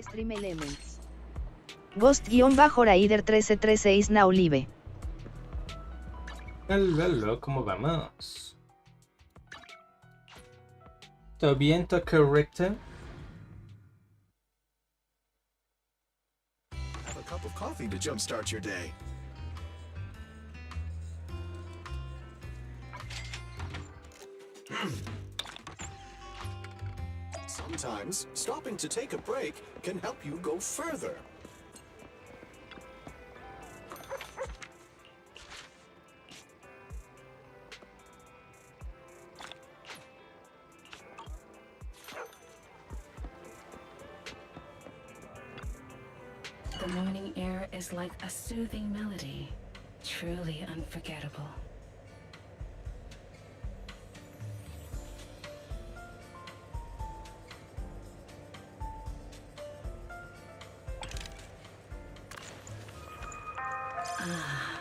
Stream Elements. Ghost-Raider1336 Now Live. Hello, ¿cómo vamos? ¿Todo bien? ¿Todo correcto? Have a cup of coffee to jumpstart your day. Sometimes, stopping to take a break can help you go further. The morning air is like a soothing melody, truly unforgettable. Ah,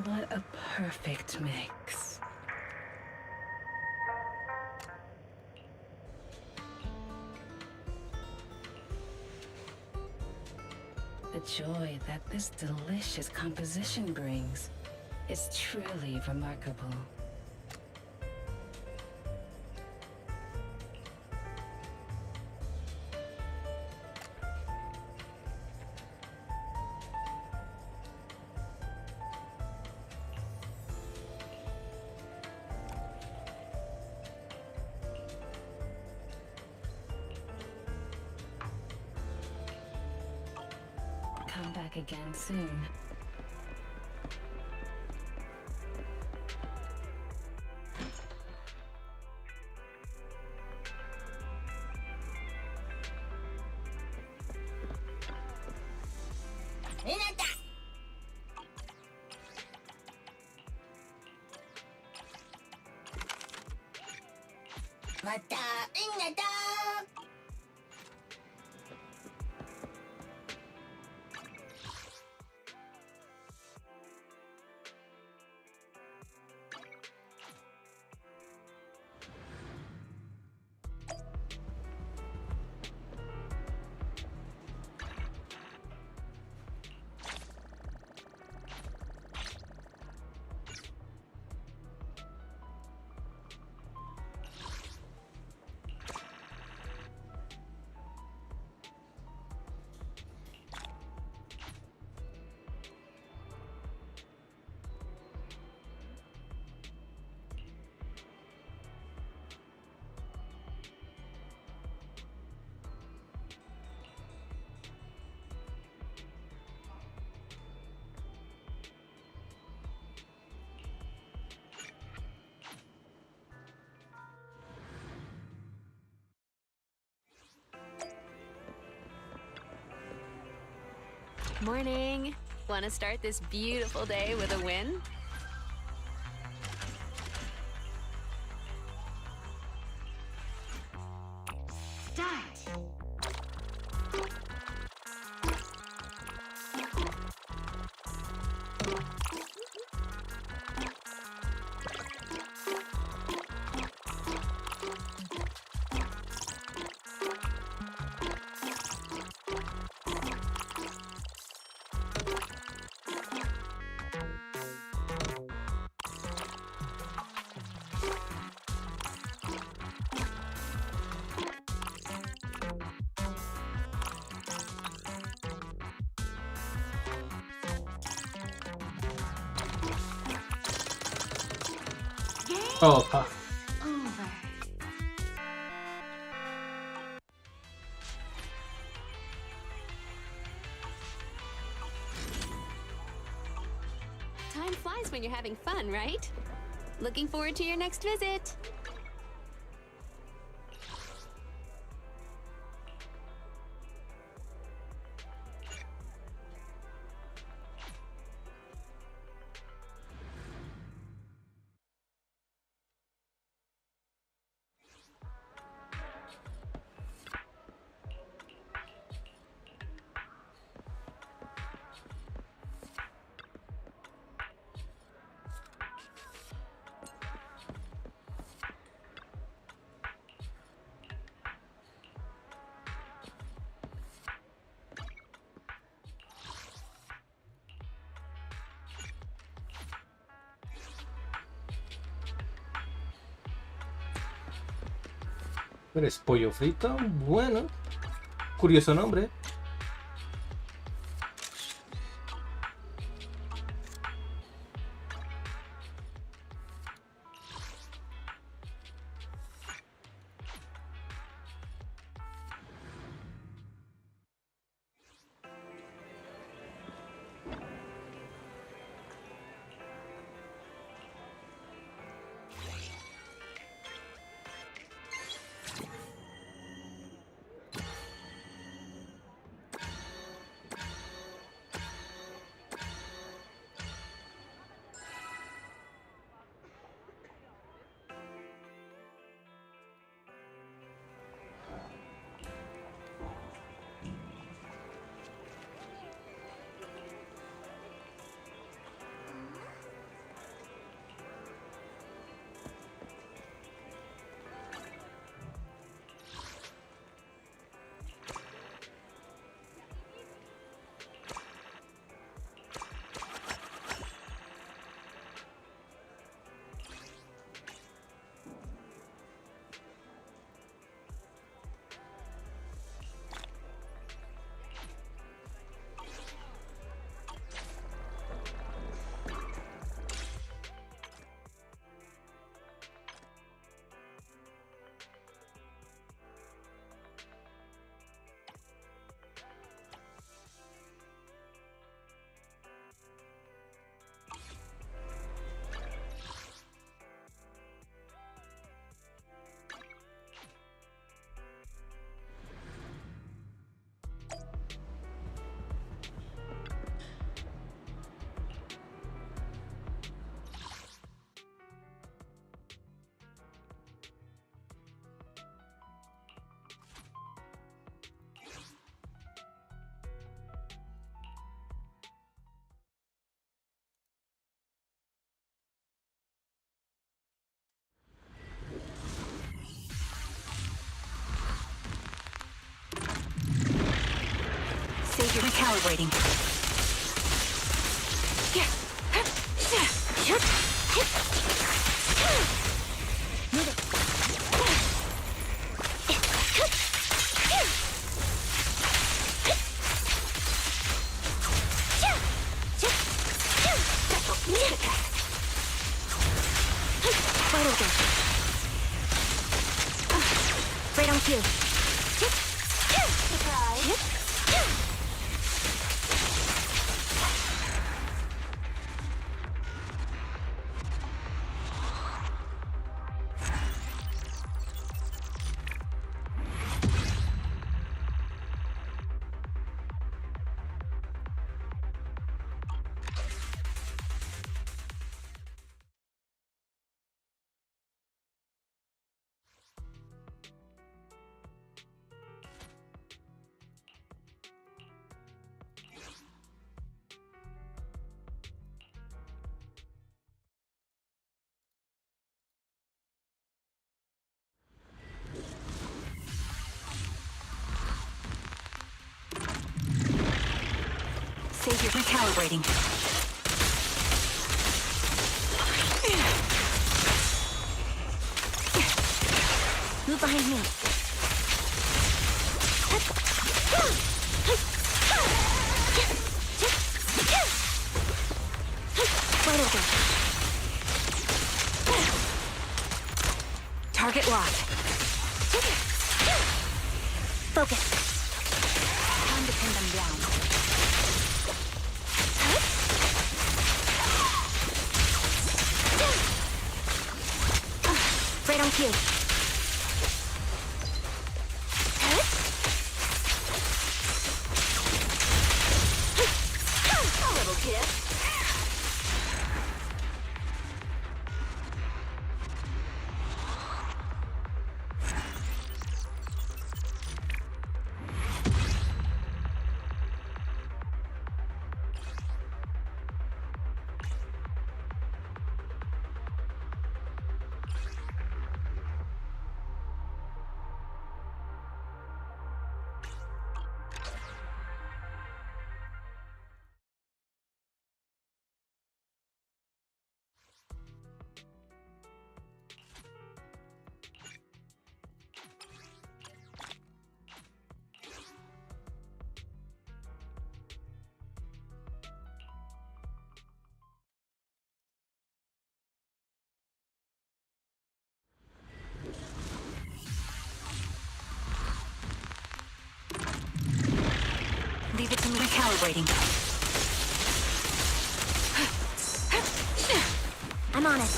what a perfect mix. The joy that this delicious composition brings is truly remarkable. Come back again soon. Morning. Want to start this beautiful day with a win? Oh, fuck. Time flies when you're having fun, right? Looking forward to your next visit. Pero es pollo frito. Bueno. Curioso nombre. Savior recalibrating. Move it. Vital dose. Right on cue. Surprise. Savior recalibrating. Move behind me. Right over. Target locked. Focus. Time to pin them down. Right on cue. A little kiss. it to me. Recalibrating. I'm on it.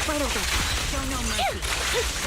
Right over. Show no mercy.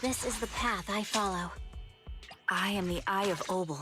This is the path I follow. I am the Eye of Obel.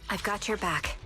I've got your back.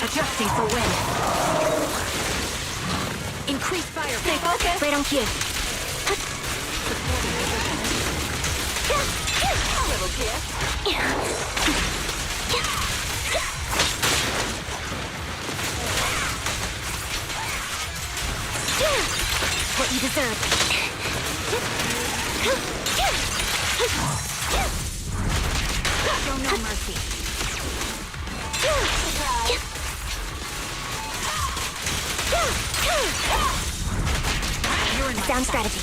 Adjusting for wind. Increase fire. Stay focused. Right on cue. A little kiss. What you deserve. Show no mercy. Sound strategy.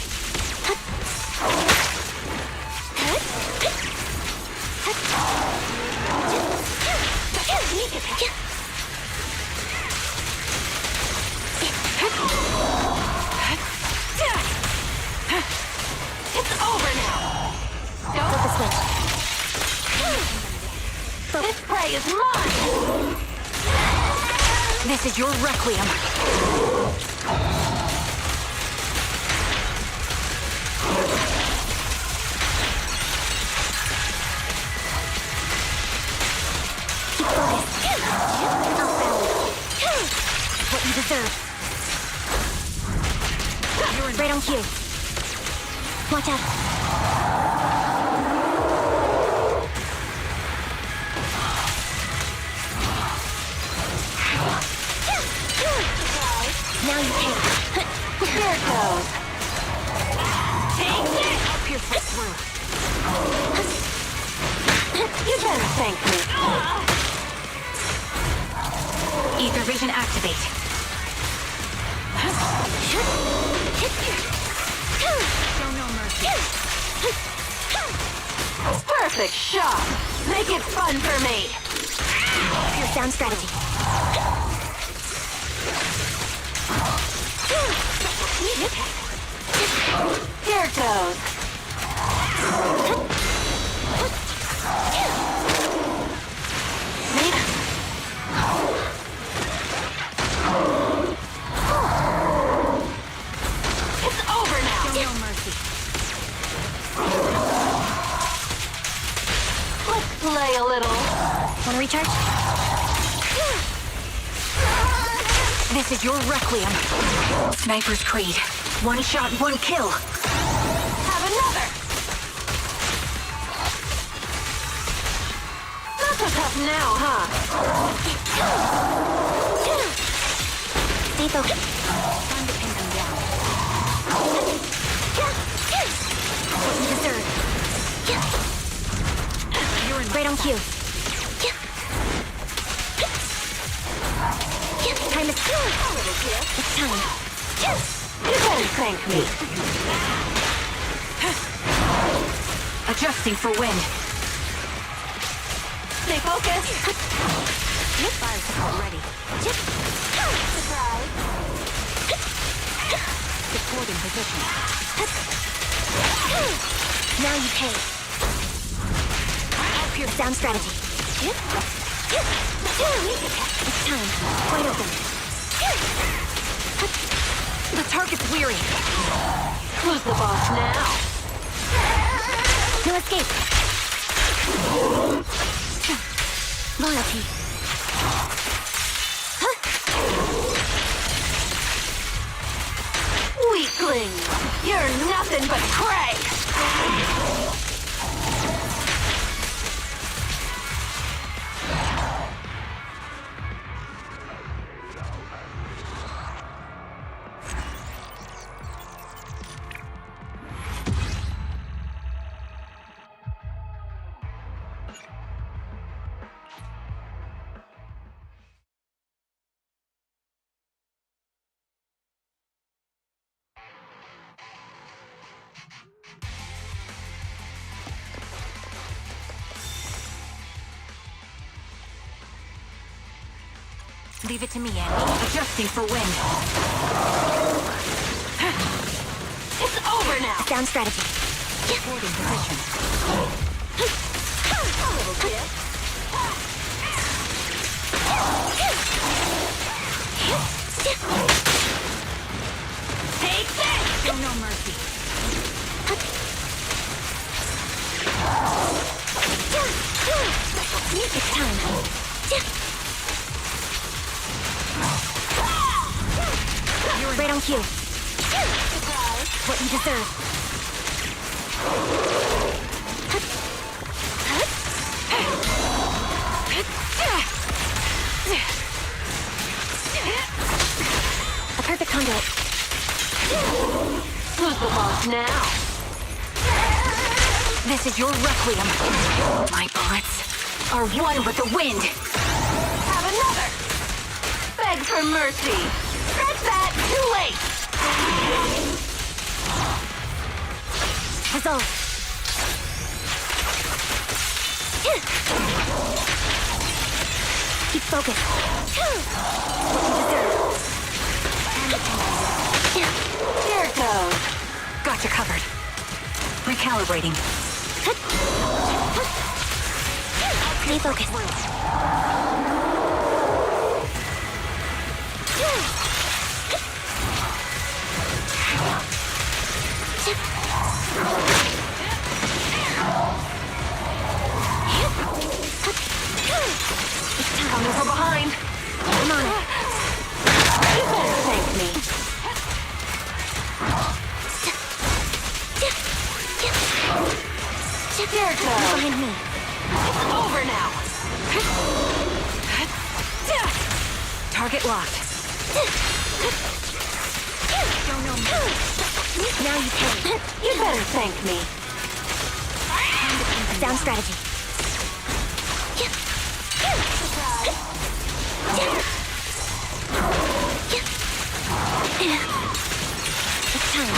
It's over now. Go flip the switch. This prey is mine. This is your requiem. What you deserve. You're right on cue. Watch out. Now you pay. There it goes. Take it! I'll pierce right through. You better thank me. Ether vision activate. Show no mercy. Perfect shot. Make it fun for me. Pierce down strategy. Here it goes. It's over now. Show no mercy. Let's play a little. Want to recharge? This is your requiem. Sniper's Creed. One shot, one kill. Have another. Not so tough now, huh? Stay focused. Time to pin them down. What you deserve. You're right on cue. Time is a little kiss. It's time. You better thank me. Adjusting for wind. Stay focused. Fire support ready. Surprise. Supporting position. Now you pay. Up your sound strategy. It's time. Wide open. The target's weary. Who's the boss now? No escape. Loyalty. Weakling! You're nothing but prey! Leave it to me, Andy. Adjusting for wind. It's over now! Sound strategy. Holding position. A little bit. Take this! Show no mercy. It's time. Right on cue. What you deserve. A perfect conduit. Who's the boss now? This is your requiem. My bullets are one with the wind. Have another. Beg for mercy. Scratch that! Too late! Resolve. Keep focused. There it goes. Got you covered. Recalibrating. Stay focused. Coming from behind. Come on. You better thank me. There it goes. Behind me. It's over now. Target locked. Don't know me. Now you can. You better thank me. Sound strategy. It's time.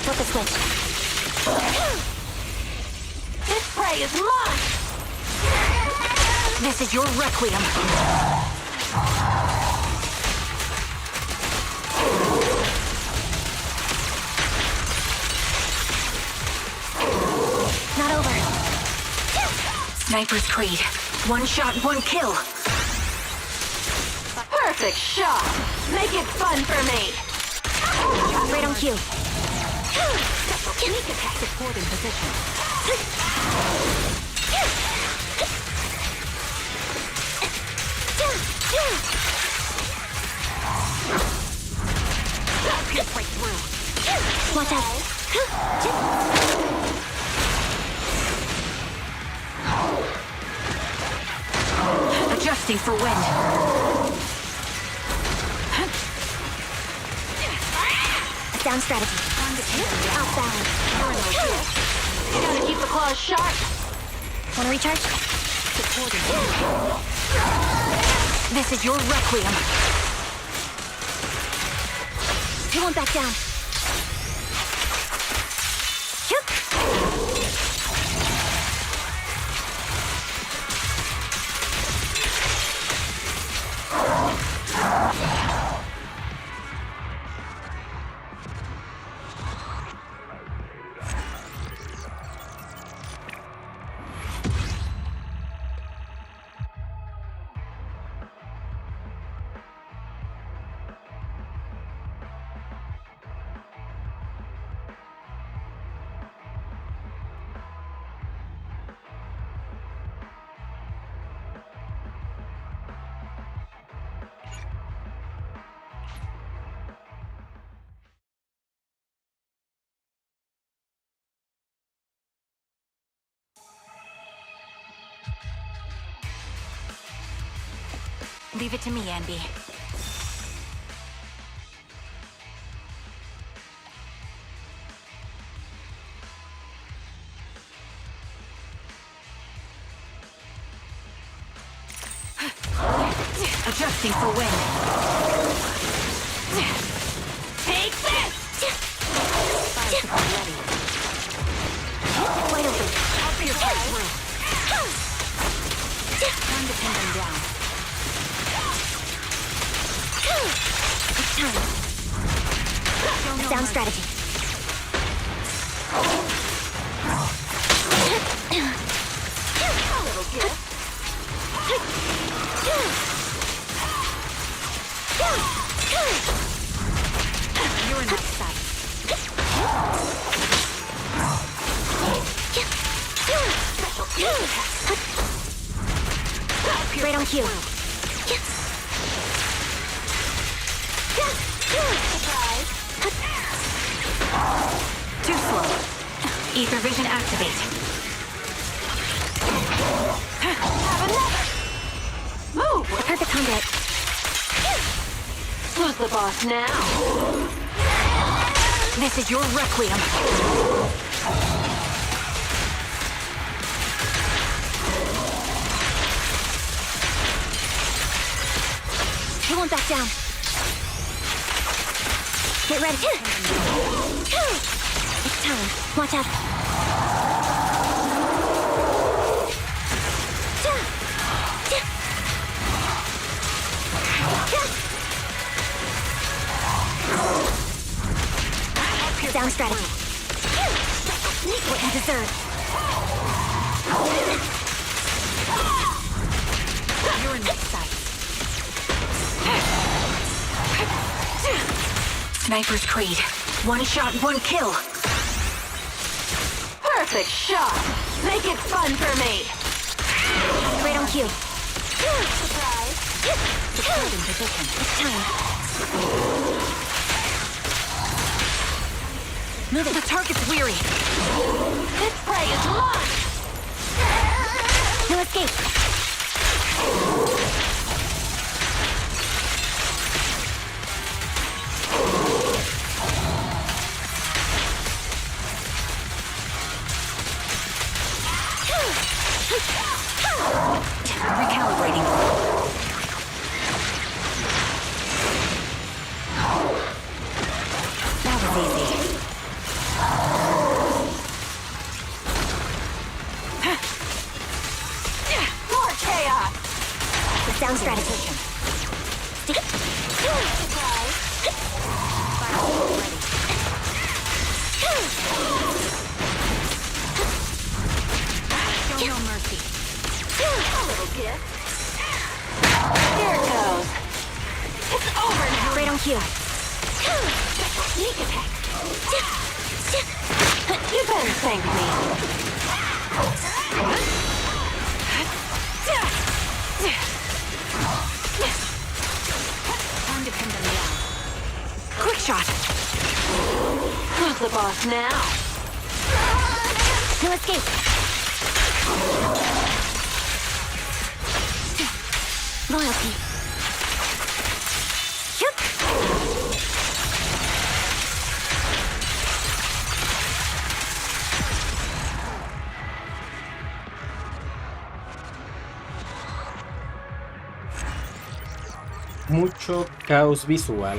Flip the switch. This prey is mine! This is your requiem. Not over. Sniper's Creed. One shot, one kill. Perfect shot. Make it fun for me. Right on cue. Sneak attack support in position. Pierce right through. Watch out. Adjusting for wind. Down strategy. Outbound. You gotta keep the claws sharp. Wanna recharge? This is your requiem. You won't back down. Leave it to me, Anby. Adjusting for wind. Take this! Ready. Wide open. Up your through. Time to pin them down. It's time. Sound strategy. A little gift. You're in that side. Right on cue. Surprise. Too slow. Ether vision activate. Have another. Move. Perfect conduit. Who's the boss now? This is your requiem. He won't back down. Get ready. It's time. Watch out. Sound strategy. What you deserve. You're in my sight. Sniper's Creed. One shot, one kill. Perfect shot. Make it fun for me. Right on cue. Surprise. Secured in position. It's time. Move it. The target's weary. This prey is mine. No escape. Recalibrating. That was easy. More chaos! The sound strategy. Surprise. Show no mercy. A little gift. Here it goes. It's over now. Right on cue. Sneak attack. You better thank me. Time to pin them down. Quick shot. Who's the boss now? No escape. Loyalty. Shoot. Mucho caos visual.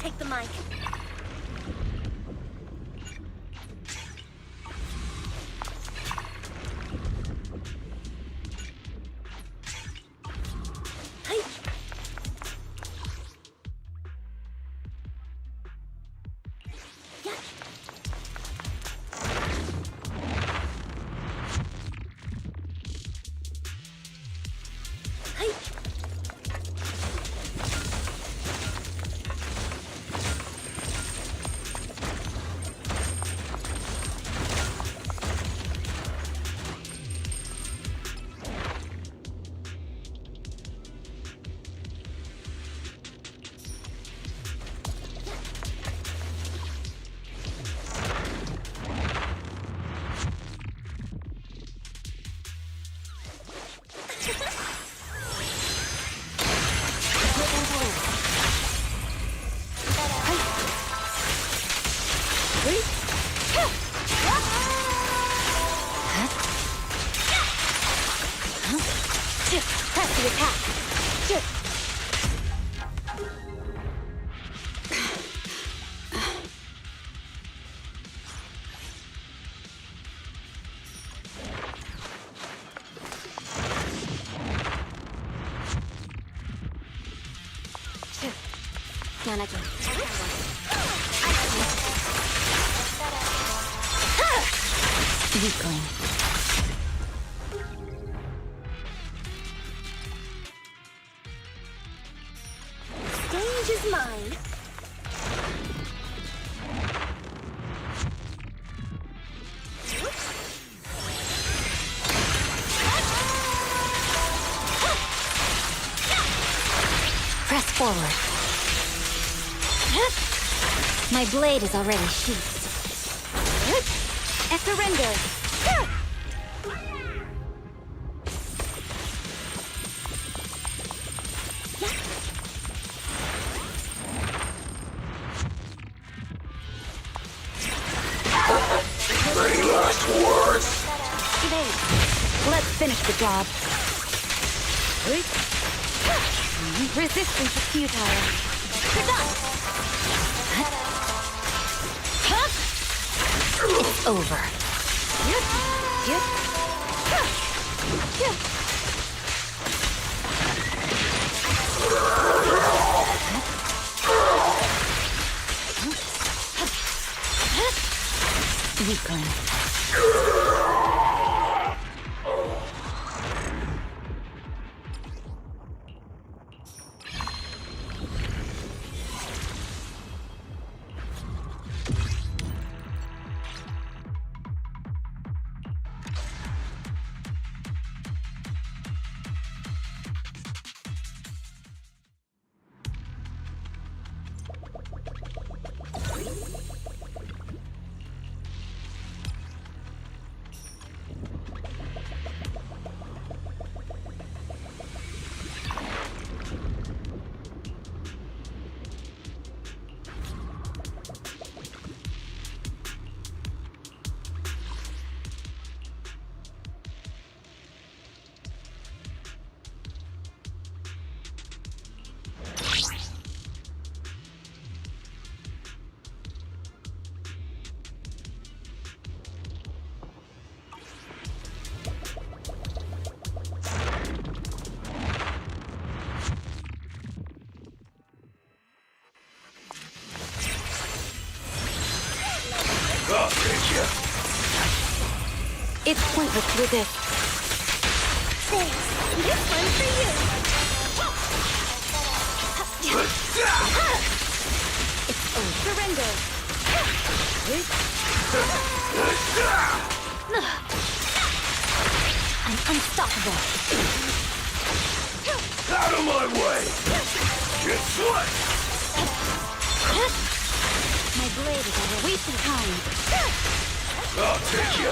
take the mic. Press the attack. Weakling. Stage is mine. Press forward. My blade is already sheathed. I surrender. Any last words? Let's finish the job. Resistance is futile. It's over. Weakling. I'll take you. It's pointless to resist. Thanks. This one's for you. Surrender. I'm unstoppable. Out of my way! Guess what? My blade is over. Wasting time. I'll take you.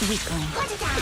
Weakling. Put it down.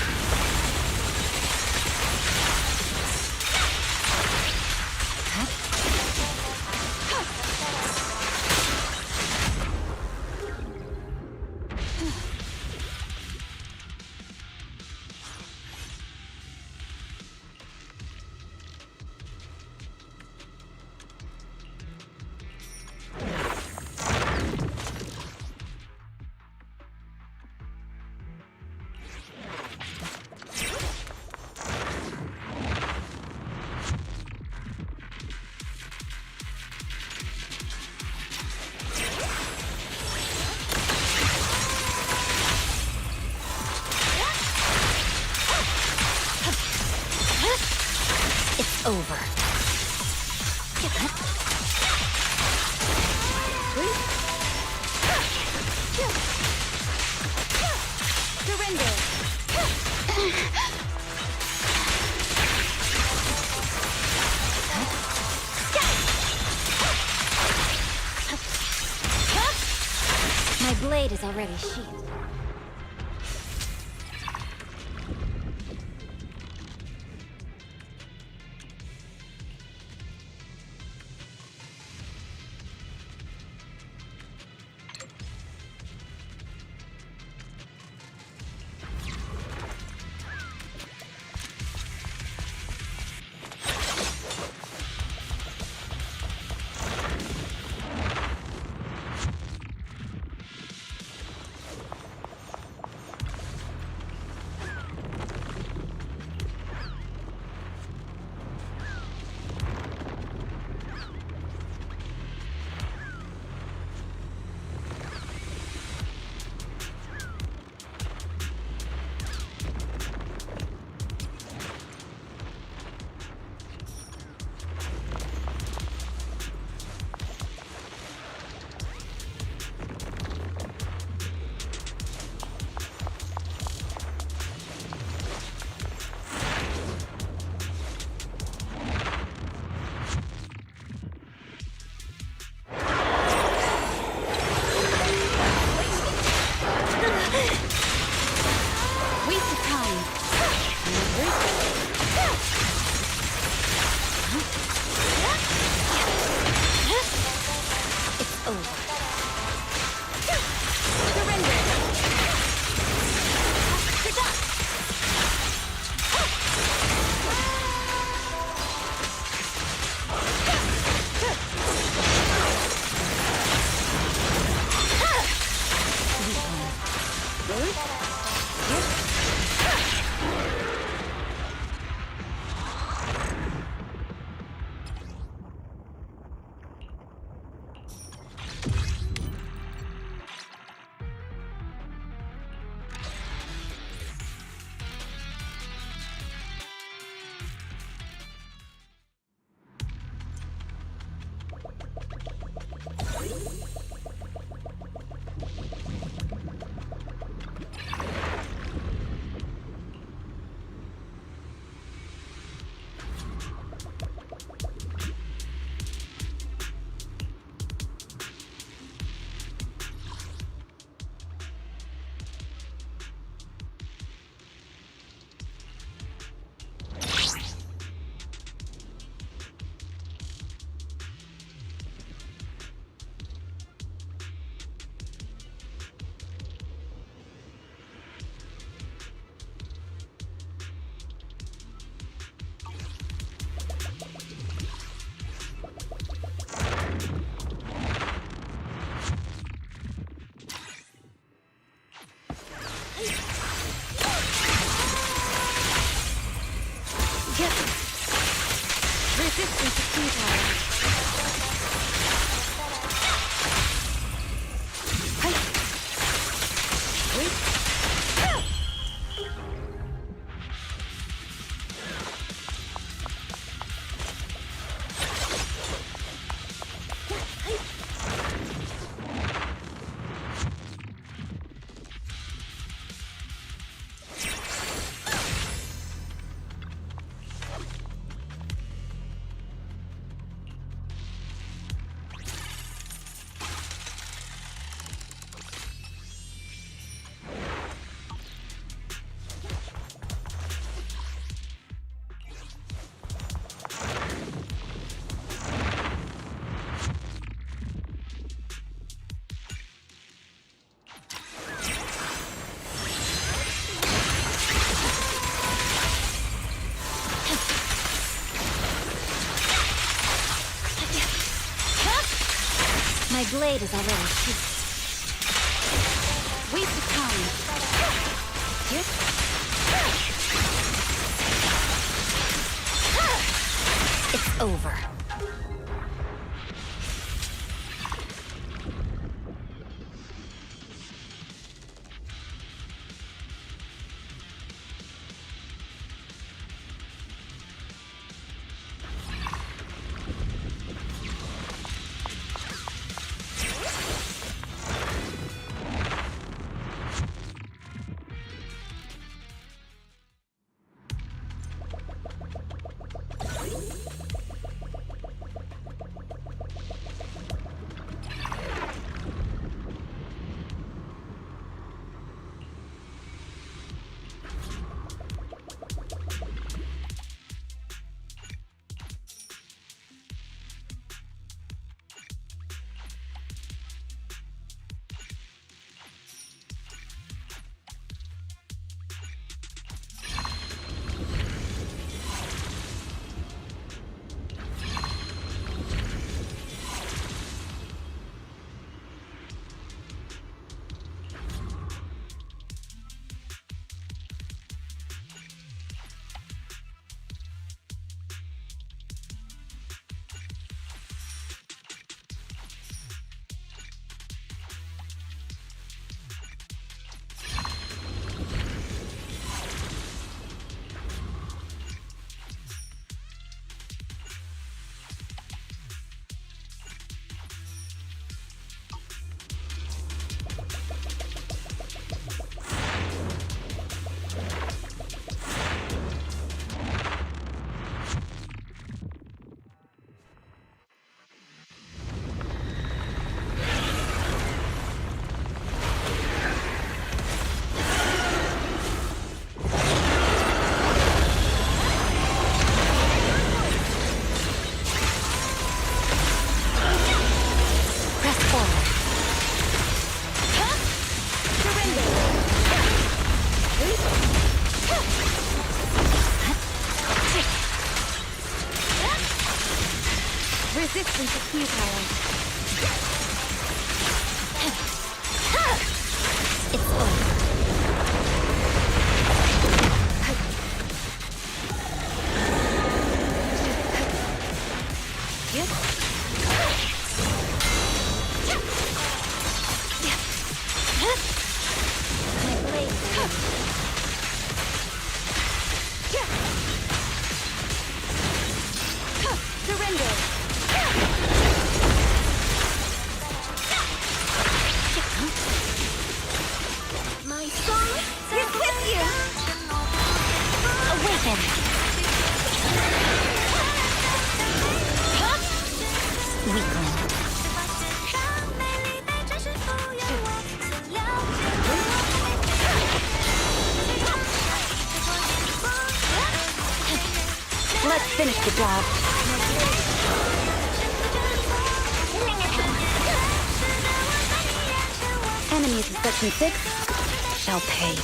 It's over. Surrender. My blade is already sheathed. blade is already sheathed. Waste of time. It's over. Resistance is futile. It's over. My blade. Surrender. My soul is with you. Awaken. Weakling. Let's finish the job. Enemies in Section 6 shall pay.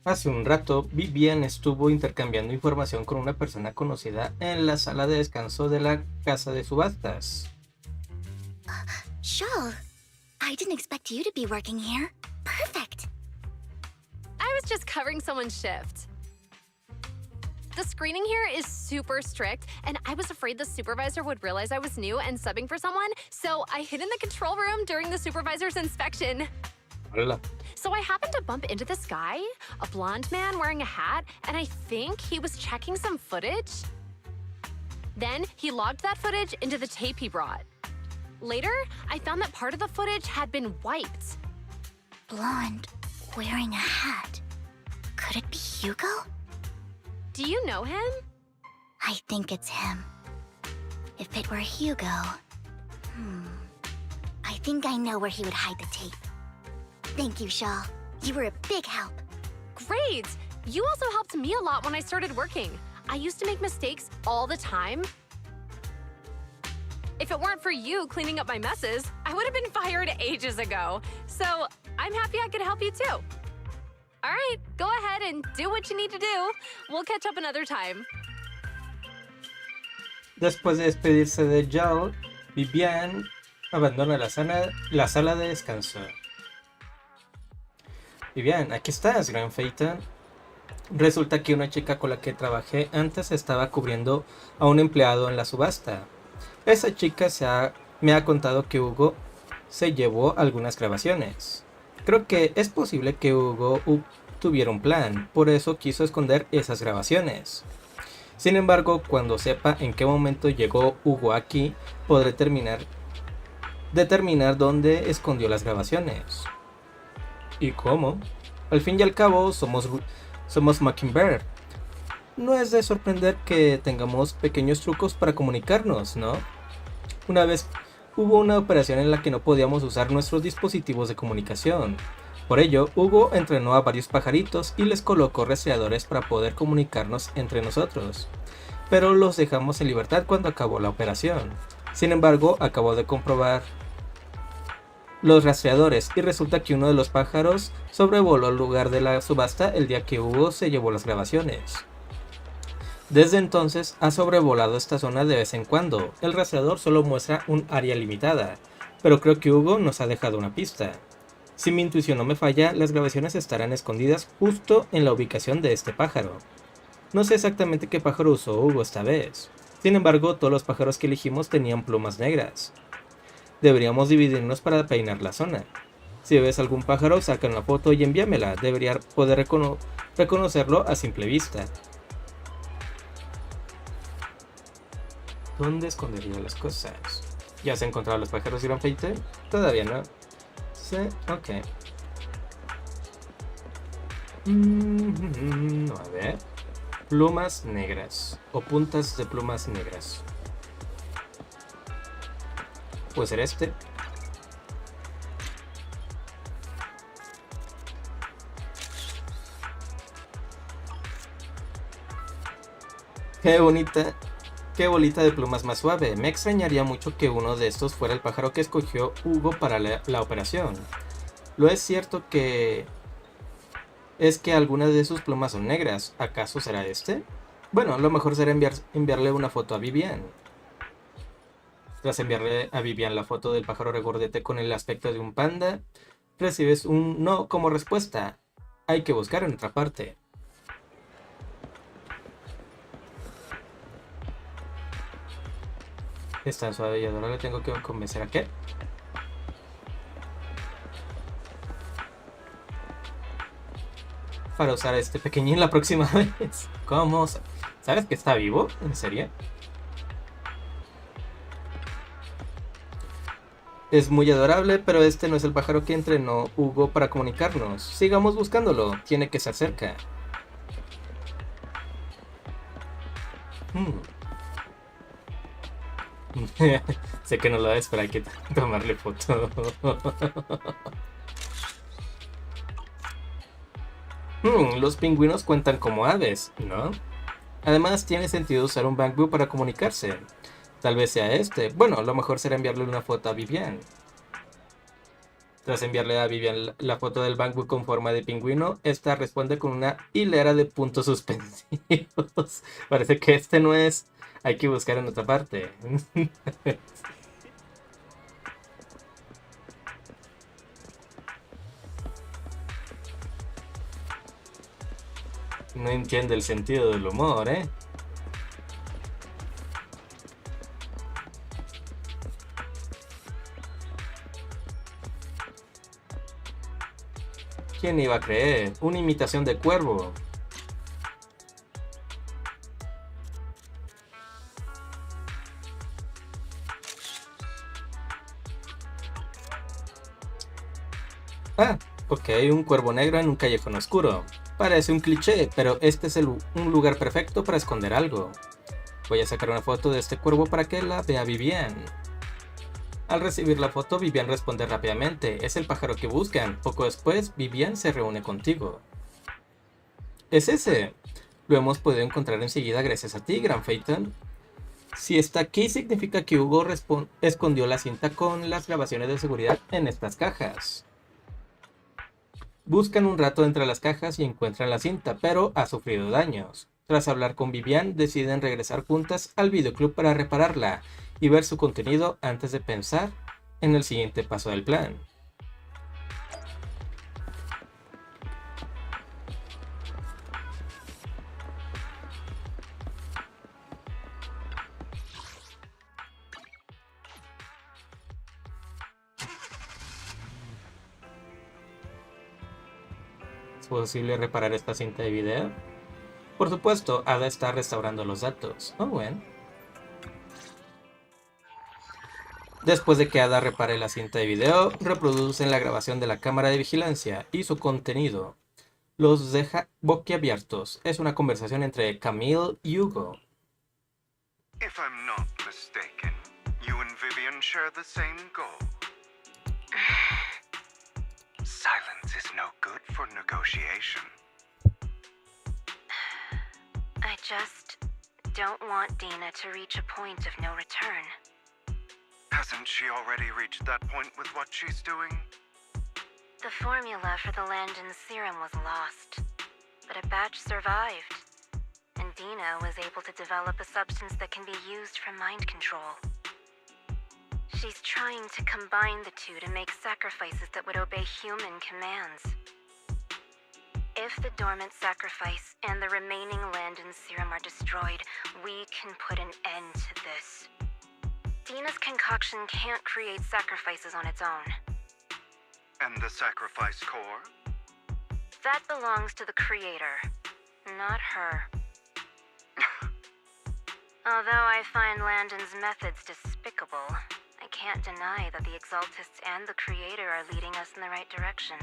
Hace un rato, Vivian estuvo intercambiando información con una persona conocida en la sala de descanso de la casa de subastas. Shaw, I didn't expect you to be working here. Perfect. I was just covering someone's shift. The screening here is super strict, and I was afraid the supervisor would realize I was new and subbing for someone, so I hid in the control room during the supervisor's inspection. Hola. So I happened to bump into this guy, a blonde man wearing a hat, and I think he was checking some footage. Then he logged that footage into the tape he brought. Later, I found that part of the footage had been wiped. Blonde, wearing a hat. Could it be Hugo? Do you know him? I think it's him. If it were Hugo... I think I know where he would hide the tape. Thank you, Shaw. You were a big help. Great! You also helped me a lot when I started working. I used to make mistakes all the time. If it weren't for you cleaning up my messes, I would have been fired ages ago. So I'm happy I could help you too. All right, go ahead and do what you need to do. We'll catch up another time. Después de despedirse de Joel, Vivian abandona la sala de descanso. Vivian, aquí estás, gran Phaeton. Resulta que una chica con la que trabajé antes estaba cubriendo a un empleado en la subasta. Esa chica me ha contado que Hugo se llevó algunas grabaciones. Creo que es posible que Hugo tuviera un plan, por eso quiso esconder esas grabaciones. Sin embargo, cuando sepa en qué momento llegó Hugo aquí, podré determinar dónde escondió las grabaciones. ¿Y cómo? Al fin y al cabo, somos Mockingbird. No es de sorprender que tengamos pequeños trucos para comunicarnos, ¿no? Una vez hubo una operación en la que no podíamos usar nuestros dispositivos de comunicación. Por ello, Hugo entrenó a varios pajaritos y les colocó rastreadores para poder comunicarnos entre nosotros. Pero los dejamos en libertad cuando acabó la operación. Sin embargo, acabó de comprobar los rastreadores y resulta que uno de los pájaros sobrevoló el lugar de la subasta el día que Hugo se llevó las grabaciones. Desde entonces ha sobrevolado esta zona de vez en cuando. El rastreador solo muestra un área limitada, pero creo que Hugo nos ha dejado una pista. Si mi intuición no me falla, las grabaciones estarán escondidas justo en la ubicación de este pájaro. No sé exactamente qué pájaro usó Hugo esta vez. Sin embargo, todos los pájaros que elegimos tenían plumas negras. Deberíamos dividirnos para peinar la zona. Si ves algún pájaro, saca una foto y envíamela. Debería poder reconocerlo a simple vista. ¿Dónde escondería las cosas? ¿Ya se han encontrado los pájaros, gran Phaeton? Todavía no. Sí, ok. A ver. Plumas negras. O puntas de plumas negras. Puede ser este. Qué bonita. Qué bolita de plumas más suave. Me extrañaría mucho que uno de estos fuera el pájaro que escogió Hugo para la operación. Lo es cierto que es que algunas de sus plumas son negras. ¿Acaso será este? Bueno, lo mejor será enviarle una foto a Vivian. Tras enviarle a Vivian la foto del pájaro regordete con el aspecto de un panda, recibes un no como respuesta. Hay que buscar en otra parte. Es tan suave y adorable, tengo que convencer a qué. Para usar a este pequeñín la próxima vez. ¿Cómo? ¿Sabes que está vivo? ¿En serio? Es muy adorable, pero este no es el pájaro que entrenó Hugo para comunicarnos. Sigamos buscándolo, tiene que estar cerca. Sé que no lo ves, pero hay que tomarle foto. Los pingüinos cuentan como aves, ¿no? Además, tiene sentido usar un Bangbu para comunicarse. Tal vez sea este. Bueno, lo mejor será enviarle una foto a Vivian. Tras enviarle a Vivian la foto del bambú con forma de pingüino, esta responde con una hilera de puntos suspensivos. Parece que este no es. Hay que buscar en otra parte. No entiende el sentido del humor, ¿eh? ¿Quién iba a creer? Una imitación de cuervo. Ah, ok, un cuervo negro en un callejón oscuro. Parece un cliché, pero este es un lugar perfecto para esconder algo. Voy a sacar una foto de este cuervo para que la vea Vivian. Al recibir la foto, Vivian responde rápidamente. Es el pájaro que buscan. Poco después, Vivian se reúne contigo. ¡Es ese! Lo hemos podido encontrar enseguida gracias a ti, Gran Phaeton. Si está aquí, significa que Hugo escondió la cinta con las grabaciones de seguridad en estas cajas. Buscan un rato entre las cajas y encuentran la cinta, pero ha sufrido daños. Tras hablar con Vivian, deciden regresar juntas al videoclub para repararla y ver su contenido antes de pensar en el siguiente paso del plan. ¿Es posible reparar esta cinta de video? Por supuesto, Ada está restaurando los datos. Oh, bueno. Después de que Ada repare la cinta de video, reproducen la grabación de la cámara de vigilancia y su contenido. Los deja boquiabiertos. Es una conversación entre Camille y Hugo. If I'm not mistaken, you and Vivian share the same goal. Silence is no good for negotiation. I just don't want Dina to reach a point of no return. Hasn't she already reached that point with what she's doing? The formula for the Landon serum was lost, but a batch survived, and Dina was able to develop a substance that can be used for mind control. She's trying to combine the two to make sacrifices that would obey human commands. If the dormant sacrifice and the remaining Landon serum are destroyed, we can put an end to this. Dina's concoction can't create sacrifices on its own. And the sacrifice core? That belongs to the creator, not her. Although I find Landon's methods despicable, I can't deny that the Exaltists and the creator are leading us in the right direction.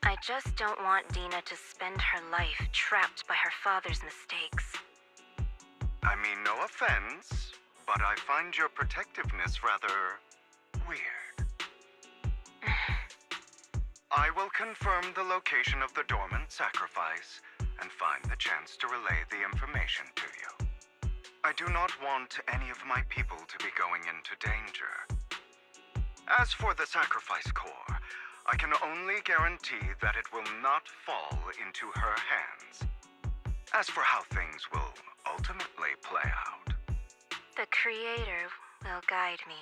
I just don't want Dina to spend her life trapped by her father's mistakes. I mean, no offense, but I find your protectiveness rather weird. I will confirm the location of the dormant sacrifice and find the chance to relay the information to you. I do not want any of my people to be going into danger. As for the sacrifice core, I can only guarantee that it will not fall into her hands. As for how things will ultimately play out, The creator will guide me.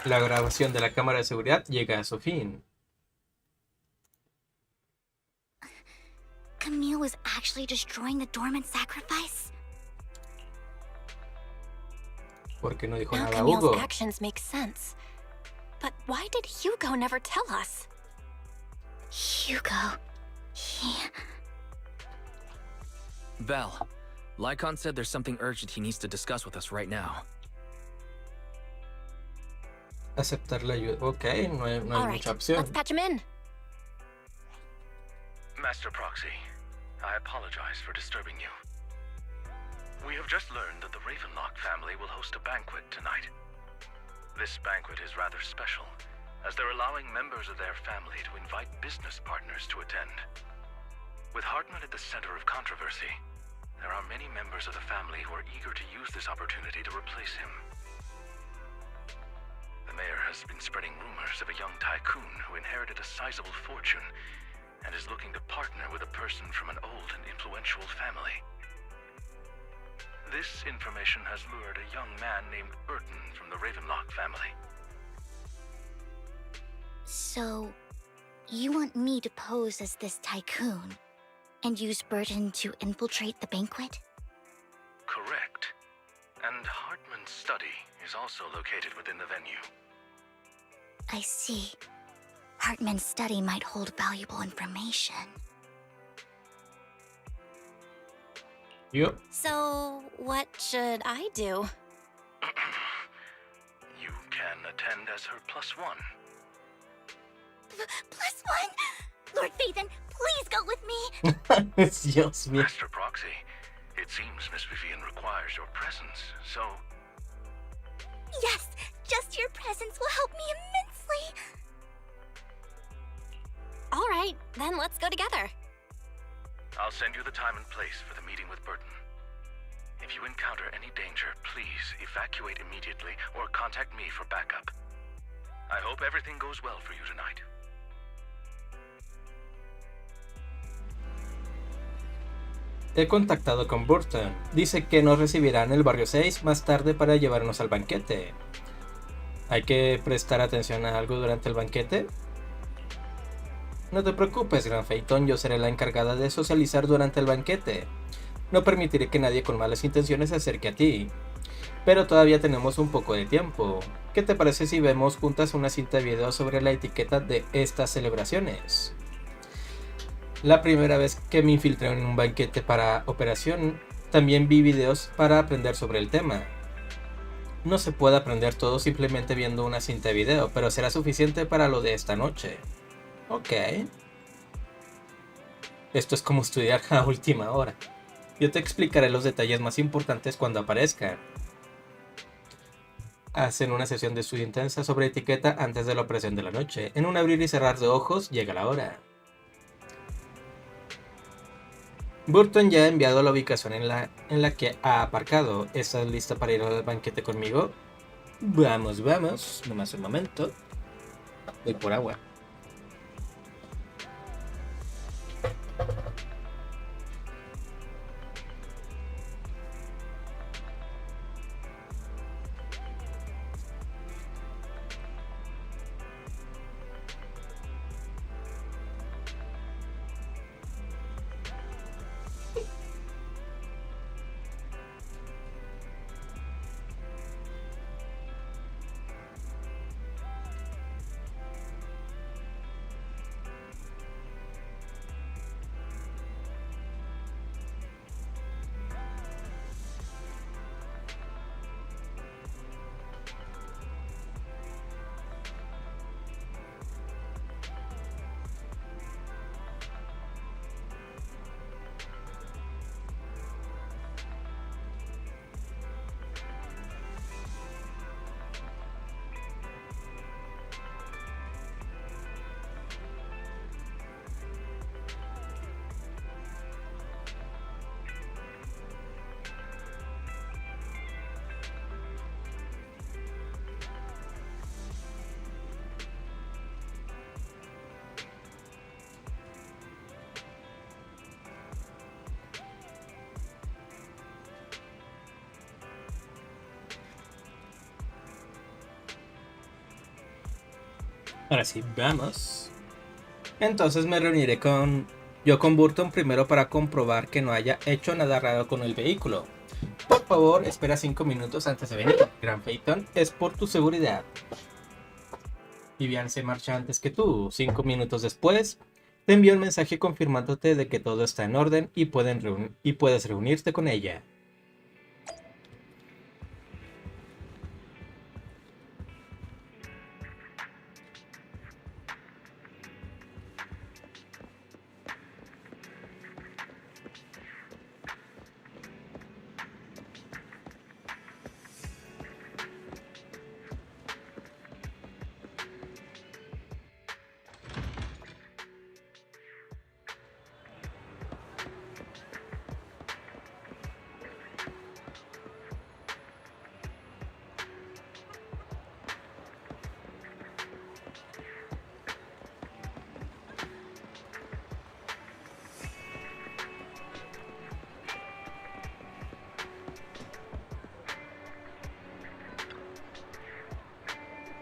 La grabación de la cámara de seguridad llega a su fin. Camille was actually destroying the dormant sacrifice? ¿Por qué no dijo Now nada Camille's Hugo? actions make sense. But why did Hugo never tell us? Hugo... he... Val, Lycon said there's something urgent he needs to discuss with us right now. Aceptar la ayuda. Ok, no hay All right, mucha opción. let's patch him in. Master Proxy, I apologize for disturbing you. We have just learned that the Ravenlock family will host a banquet tonight. This banquet is rather special, as they're allowing members of their family to invite business partners to attend. With Hartman at the center of controversy, there are many members of the family who are eager to use this opportunity to replace him. The mayor has been spreading rumors of a young tycoon who inherited a sizable fortune and is looking to partner with a person from an old and influential family. This information has lured a young man named Burton from the Ravenlock family. So, you want me to pose as this tycoon and use Burton to infiltrate the banquet? Correct. And Hartman's study is also located within the venue. I see. Hartman's study might hold valuable information. Yep. So, what should I do? You can attend as her +1. +1? Lord Phaethon, please go with me! Dios mío. Master Proxy, it seems Miss Vivian requires your presence, so... Yes, just your presence will help me immensely! Alright, then let's go together. I'll send you the time and place for the meeting with Burton. If you encounter any danger, please evacuate immediately or contact me for backup. I hope everything goes well for you tonight. He contactado con Burton. Dice que nos recibirá en el barrio 6 más tarde para llevarnos al banquete. ¿Hay que prestar atención a algo durante el banquete? No te preocupes, Gran Phaeton, yo seré la encargada de socializar durante el banquete. No permitiré que nadie con malas intenciones se acerque a ti. Pero todavía tenemos un poco de tiempo. ¿Qué te parece si vemos juntas una cinta de video sobre la etiqueta de estas celebraciones? La primera vez que me infiltré en un banquete para operación, también vi videos para aprender sobre el tema. No se puede aprender todo simplemente viendo una cinta de video, pero será suficiente para lo de esta noche. Ok. Esto es como estudiar a última hora. Yo te explicaré los detalles más importantes cuando aparezcan. Hacen una sesión de estudio intensa sobre etiqueta antes de la operación de la noche. En un abrir y cerrar de ojos llega la hora. Burton ya ha enviado la ubicación en la que ha aparcado. ¿Estás lista para ir al banquete conmigo? Vamos, vamos. Nomás un momento. Voy por agua. Ahora sí, vamos. Entonces me reuniré con Burton primero para comprobar que no haya hecho nada raro con el vehículo. Por favor, espera 5 minutos antes de venir. Gran Phaeton, es por tu seguridad. Vivian se marcha antes que tú. 5 minutos después, te envío un mensaje confirmándote de que todo está en orden y puedes reunirte con ella.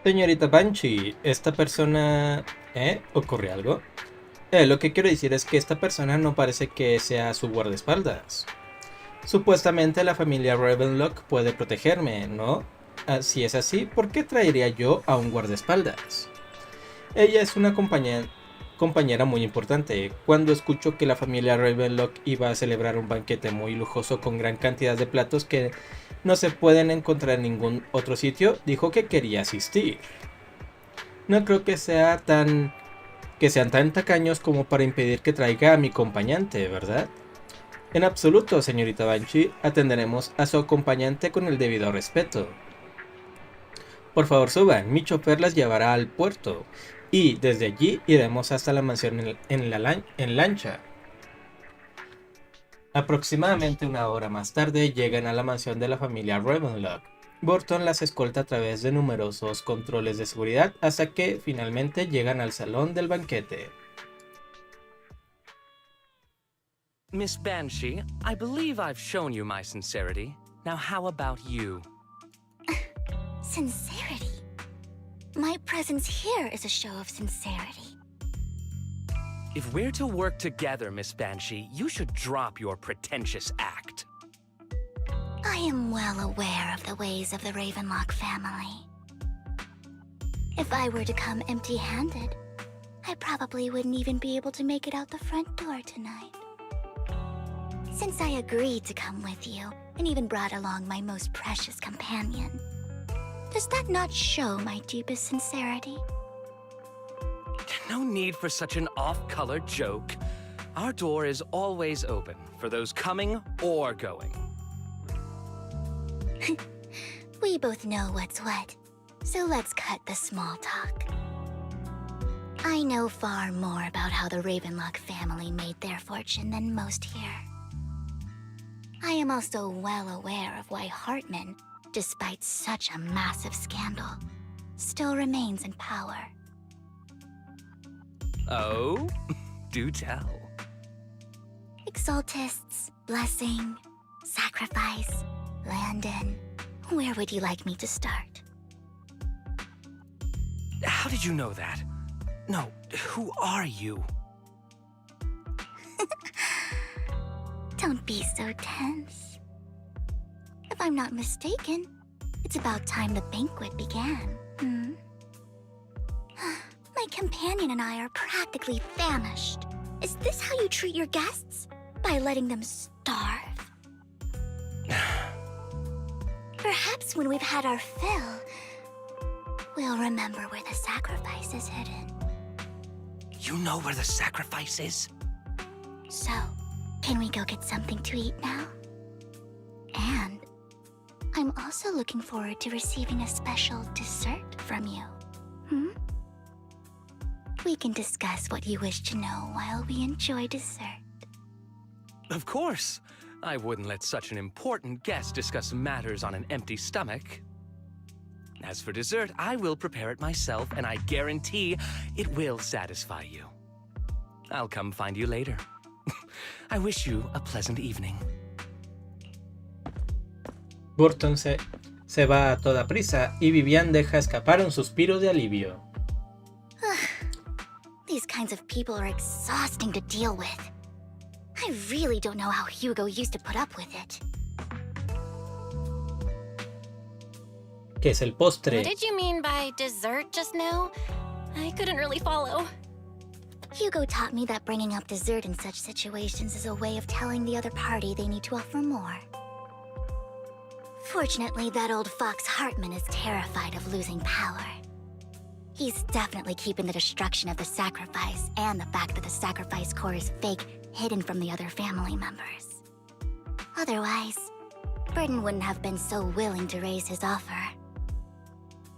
Señorita Banshee, esta persona... ¿Ocurre algo? Lo que quiero decir es que esta persona no parece que sea su guardaespaldas. Supuestamente la familia Ravenlock puede protegerme, ¿no? Si es así, ¿por qué traería yo a un guardaespaldas? Ella es una compañera muy importante. Cuando escuchó que la familia Ravenlock iba a celebrar un banquete muy lujoso con gran cantidad de platos que no se pueden encontrar en ningún otro sitio, dijo que quería asistir. No creo que sean tan tacaños como para impedir que traiga a mi acompañante, ¿verdad? En absoluto, señorita Banshee, atenderemos a su acompañante con el debido respeto. Por favor suban, mi chofer las llevará al puerto, y desde allí iremos hasta la mansión en lancha. Aproximadamente una hora más tarde llegan a la mansión de la familia Ravenlock. Burton las escolta a través de numerosos controles de seguridad hasta que finalmente llegan al salón del banquete. Miss Banshee, I believe I've shown you my sincerity. Now how about you? Sincerity? My presence here is a show of sincerity. If we're to work together, Miss Banshee, you should drop your pretentious act. I am well aware of the ways of the Ravenlock family. If I were to come empty-handed, I probably wouldn't even be able to make it out the front door tonight. Since I agreed to come with you, and even brought along my most precious companion, does that not show my deepest sincerity? No need for such an off-color joke. Our door is always open for those coming or going. We both know what's what, so let's cut the small talk. I know far more about how the Ravenlock family made their fortune than most here. I am also well aware of why Hartman, despite such a massive scandal, still remains in power. Oh? Do tell. Exaltists, blessing, sacrifice, Landon. Where would you like me to start? How did you know that? No, who are you? Don't be so tense. If I'm not mistaken, it's about time the banquet began, My companion and I are practically famished. Is this how you treat your guests? By letting them starve? Perhaps when we've had our fill, we'll remember where the sacrifice is hidden. You know where the sacrifice is? So, can we go get something to eat now? And I'm also looking forward to receiving a special dessert from you. We can discuss what you wish to know while we enjoy dessert. Of course. I wouldn't let such an important guest discuss matters on an empty stomach. As for dessert, I will prepare it myself, and I guarantee it will satisfy you. I'll come find you later. I wish you a pleasant evening. Burton se va a toda prisa y Vivian deja escapar un suspiro de alivio. These kinds of people are exhausting to deal with. I really don't know how Hugo used to put up with it. ¿Qué es el postre? What did you mean by dessert just now? I couldn't really follow. Hugo taught me that bringing up dessert in such situations is a way of telling the other party they need to offer more. Fortunately, that old fox Hartman is terrified of losing power. He's definitely keeping the destruction of the sacrifice and the fact that the sacrifice core is fake hidden from the other family members. Otherwise, Burton wouldn't have been so willing to raise his offer.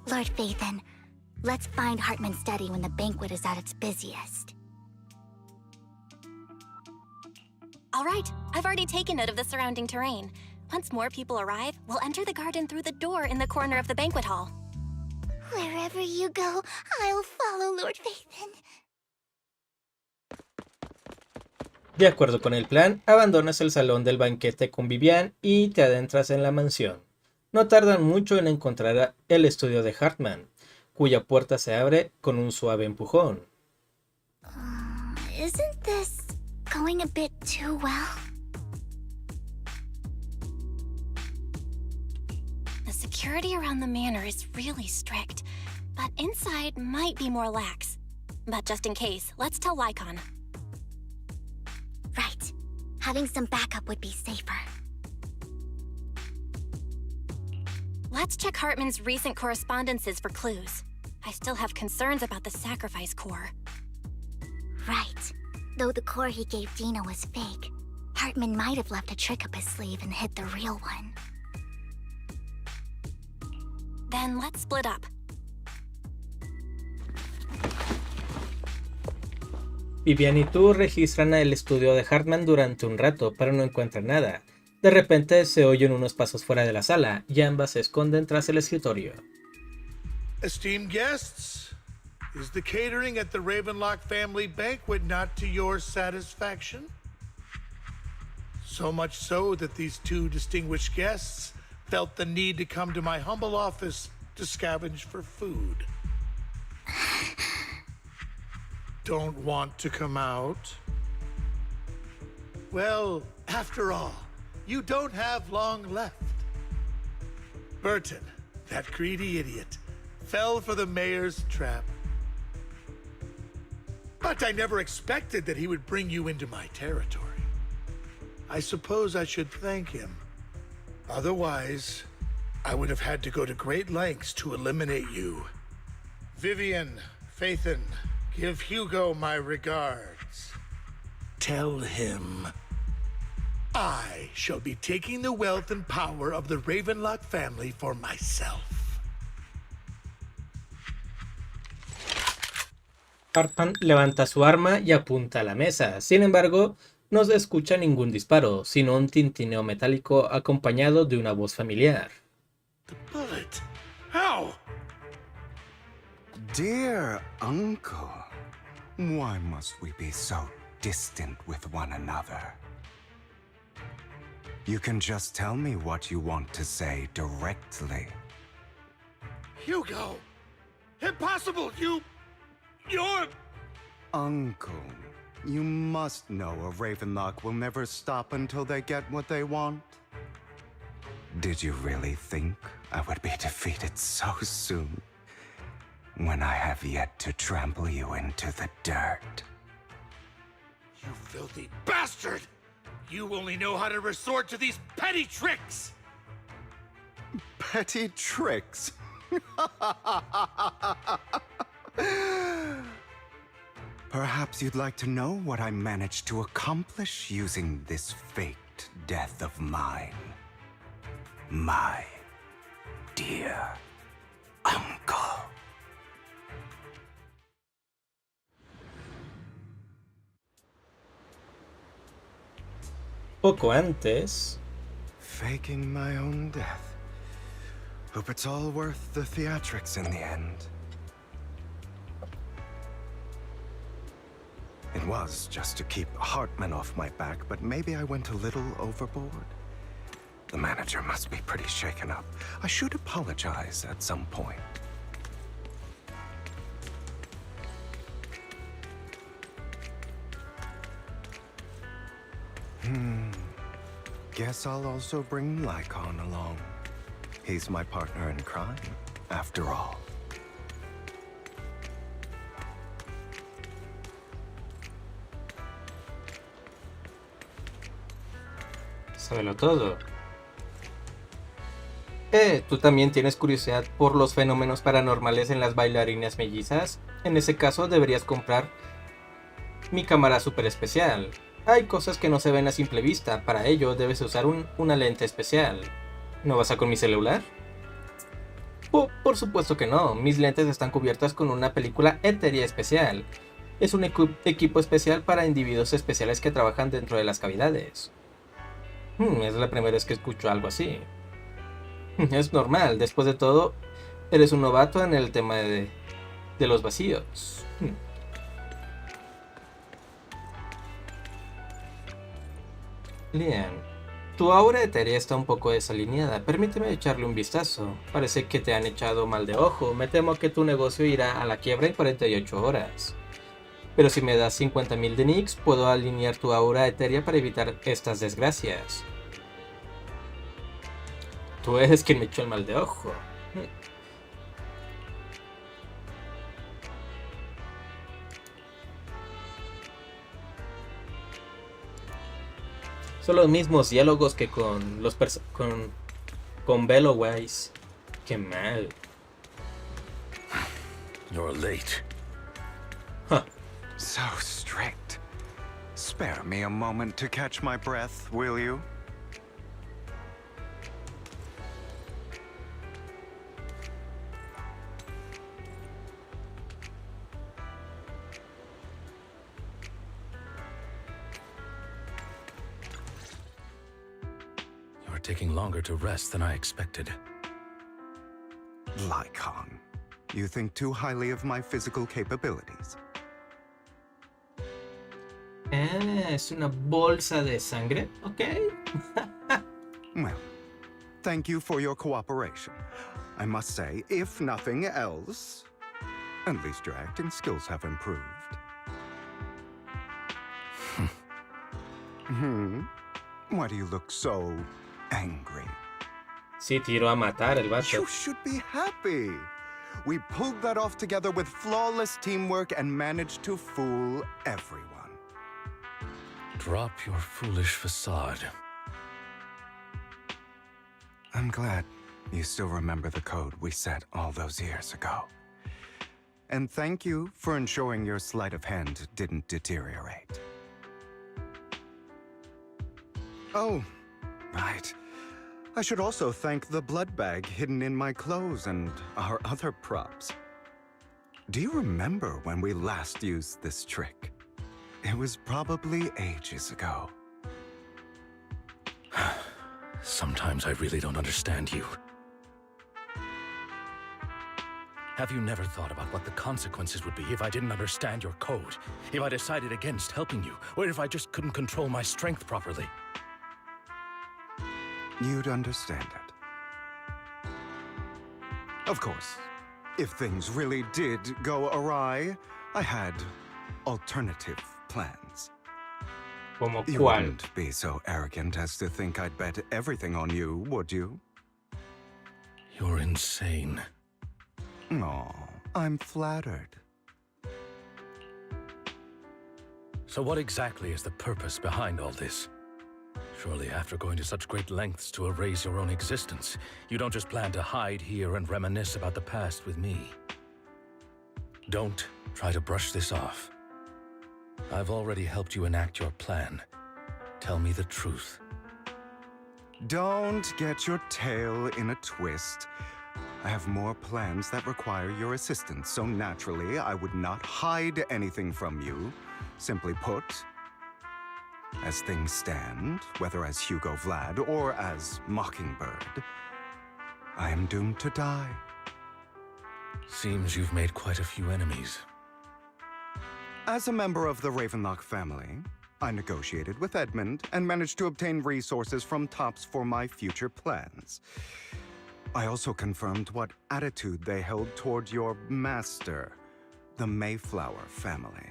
Lord Phaethon, let's find Hartman's study when the banquet is at its busiest. All right, I've already taken note of the surrounding terrain. Once more people arrive, we'll enter the garden through the door in the corner of the banquet hall. Wherever you go, I'll follow, Lord Phaethon. De acuerdo con el plan, abandonas el salón del banquete con Vivian y te adentras en la mansión. No tardan mucho en encontrar el estudio de Hartman. cuya puerta se abre con un suave empujón. Isn't this going a bit too well? The security around the manor is really strict, but inside might be more lax. But just in case, let's tell Lycon. Right. Having some backup would be safer. Let's check Hartman's recent correspondences for clues. I still have concerns about the sacrifice core. Right. Though the core he gave Dina was fake, Hartman might have left a trick up his sleeve and hid the real one. Then let's split up. Vivian y tú registran el estudio de Hartman durante un rato, pero no encuentran nada. De repente se oyen unos pasos fuera de la sala y ambas se esconden tras el escritorio. Esteemed guests, is the catering at the Ravenlock family banquet not to your satisfaction? So much so that these two distinguished guests felt the need to come to my humble office to scavenge for food. Don't want to come out? Well, after all, you don't have long left. Burton, that greedy idiot, fell for the mayor's trap. But I never expected that he would bring you into my territory. I suppose I should thank him. Otherwise, I would have had to go to great lengths to eliminate you. Vivian, Phaethon, give Hugo my regards. Tell him I shall be taking the wealth and power of the Ravenlock family for myself. Hartman levanta su arma y apunta a la mesa. Sin embargo, no se escucha ningún disparo, sino un tintineo metálico acompañado de una voz familiar. The bullet. How? Dear uncle, why must we be so distant with one another? You can just tell me what you want to say directly. Hugo! Impossible! You're... Uncle, you must know a Ravenlock will never stop until they get what they want. Did you really think I would be defeated so soon, when I have yet to trample you into the dirt? You filthy bastard! You only know how to resort to these petty tricks! Petty tricks? Perhaps you'd like to know what I managed to accomplish using this faked death of mine. My dear uncle. Poco antes... Faking my own death. Hope it's all worth the theatrics in the end. It was just to keep Hartman off my back, but maybe I went a little overboard. The manager must be pretty shaken up. I should apologize at some point. Guess I'll also bring Lycon along. He's my partner in crime, after all. Sábelo todo. ¿Tú también tienes curiosidad por los fenómenos paranormales en las bailarinas mellizas? En ese caso deberías comprar mi cámara super especial. Hay cosas que no se ven a simple vista, para ello debes usar una lente especial. ¿No vas a con mi celular? Por supuesto que no, mis lentes están cubiertas con una película etérea especial. Es un equipo especial para individuos especiales que trabajan dentro de las cavidades. Es la primera vez que escucho algo así. Es normal, después de todo, eres un novato en el tema de los vacíos. Lian, Tu aura etérea está un poco desalineada. Permíteme echarle un vistazo. Parece que te han echado mal de ojo. Me temo que tu negocio irá a la quiebra en 48 horas. Pero si me das 50.000 de Nix, puedo alinear tu aura etérea para evitar estas desgracias. Tú eres quien me echó el mal de ojo. Son los mismos diálogos que con los con Bellowise. Qué mal. You're late. Huh. So strict. Spare me a moment to catch my breath, will you? You're taking longer to rest than I expected. Lycon, you think too highly of my physical capabilities. Es una bolsa de sangre. Okay. Well, thank you for your cooperation. I must say, if nothing else, at least your acting skills have improved. Why do you look so angry? Sí, tiró a matar el vato. You should be happy. We pulled that off together with flawless teamwork and managed to fool everyone. Drop your foolish facade. I'm glad you still remember the code we set all those years ago. And thank you for ensuring your sleight of hand didn't deteriorate. Oh, right. I should also thank the blood bag hidden in my clothes and our other props. Do you remember when we last used this trick? It was probably ages ago. Sometimes I really don't understand you. Have you never thought about what the consequences would be if I didn't understand your code? If I decided against helping you? Or if I just couldn't control my strength properly? You'd understand it. Of course, if things really did go awry, I had alternative plans. Como You cuál? wouldn't be so arrogant as to think I'd bet everything on you, would you? You're insane. Aw, I'm flattered. So what exactly is the purpose behind all this? Surely after going to such great lengths to erase your own existence, you don't just plan to hide here and reminisce about the past with me. Don't try to brush this off. I've already helped you enact your plan. Tell me the truth. Don't get your tail in a twist. I have more plans that require your assistance, so naturally I would not hide anything from you. Simply put, as things stand, whether as Hugo Vlad or as Mockingbird, I am doomed to die. Seems you've made quite a few enemies. As a member of the Ravenlock family, I negotiated with Edmund and managed to obtain resources from Tops for my future plans. I also confirmed what attitude they held toward your master, the Mayflower family.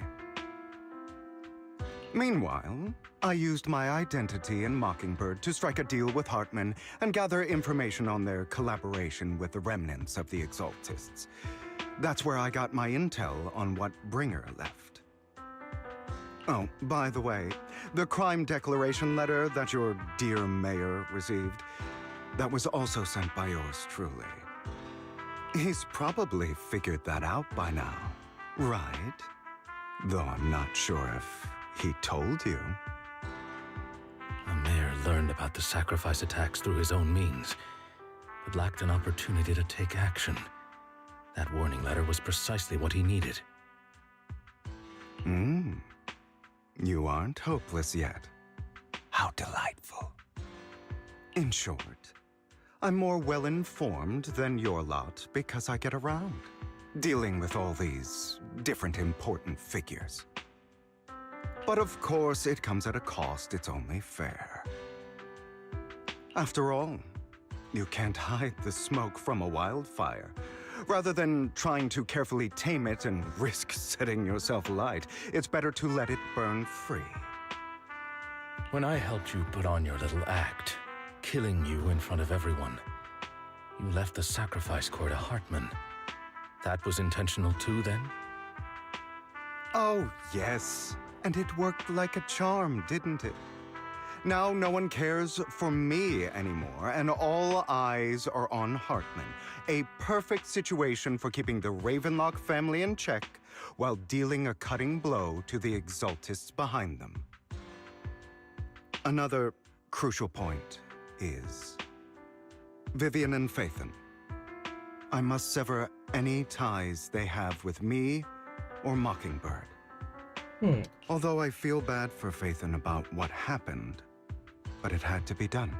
Meanwhile, I used my identity in Mockingbird to strike a deal with Hartman and gather information on their collaboration with the remnants of the Exaltists. That's where I got my intel on what Bringer left. Oh, by the way, the crime declaration letter that your dear mayor received, that was also sent by yours truly. He's probably figured that out by now, right? Though I'm not sure if he told you. The mayor learned about the sacrifice attacks through his own means, but lacked an opportunity to take action. That warning letter was precisely what he needed. You aren't hopeless yet. How delightful. In short, I'm more well-informed than your lot because I get around, dealing with all these different important figures. But of course, it comes at a cost, it's only fair. After all, you can't hide the smoke from a wildfire. Rather than trying to carefully tame it and risk setting yourself alight, it's better to let it burn free. When I helped you put on your little act, killing you in front of everyone, you left the sacrifice core to Hartman. That was intentional too, then? Oh, yes. And it worked like a charm, didn't it? Now no one cares for me anymore, and all eyes are on Hartman. A perfect situation for keeping the Ravenlock family in check while dealing a cutting blow to the Exaltists behind them. Another crucial point is Vivian and Phaethon. I must sever any ties they have with me or Mockingbird. Although I feel bad for Phaethon about what happened, but it had to be done.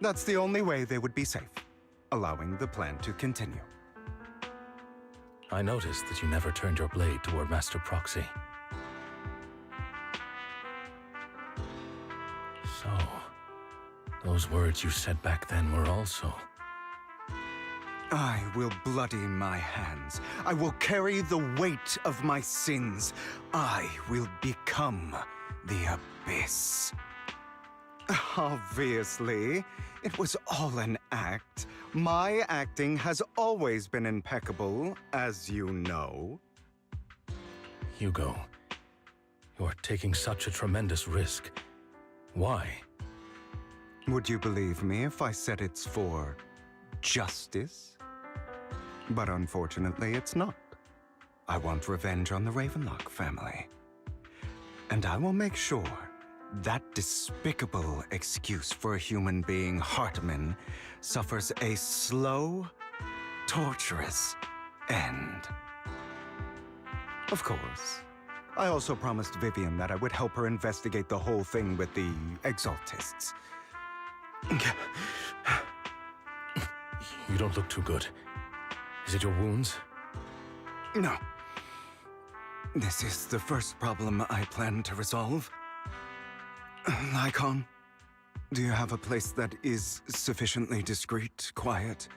That's the only way they would be safe, allowing the plan to continue. I noticed that you never turned your blade toward Master Proxy. So, those words you said back then were also... I will bloody my hands. I will carry the weight of my sins. I will become the Abyss. Obviously, it was all an act. My acting has always been impeccable, as you know. Hugo, you're taking such a tremendous risk. Why? Would you believe me if I said it's for justice? But unfortunately, it's not. I want revenge on the Ravenlock family. And I will make sure that despicable excuse for a human being, Hartman, suffers a slow, torturous end. Of course, I also promised Vivian that I would help her investigate the whole thing with the Exaltists. You don't look too good. Is it your wounds? No. This is the first problem I plan to resolve. Lycon, do you have a place that is sufficiently discreet, quiet,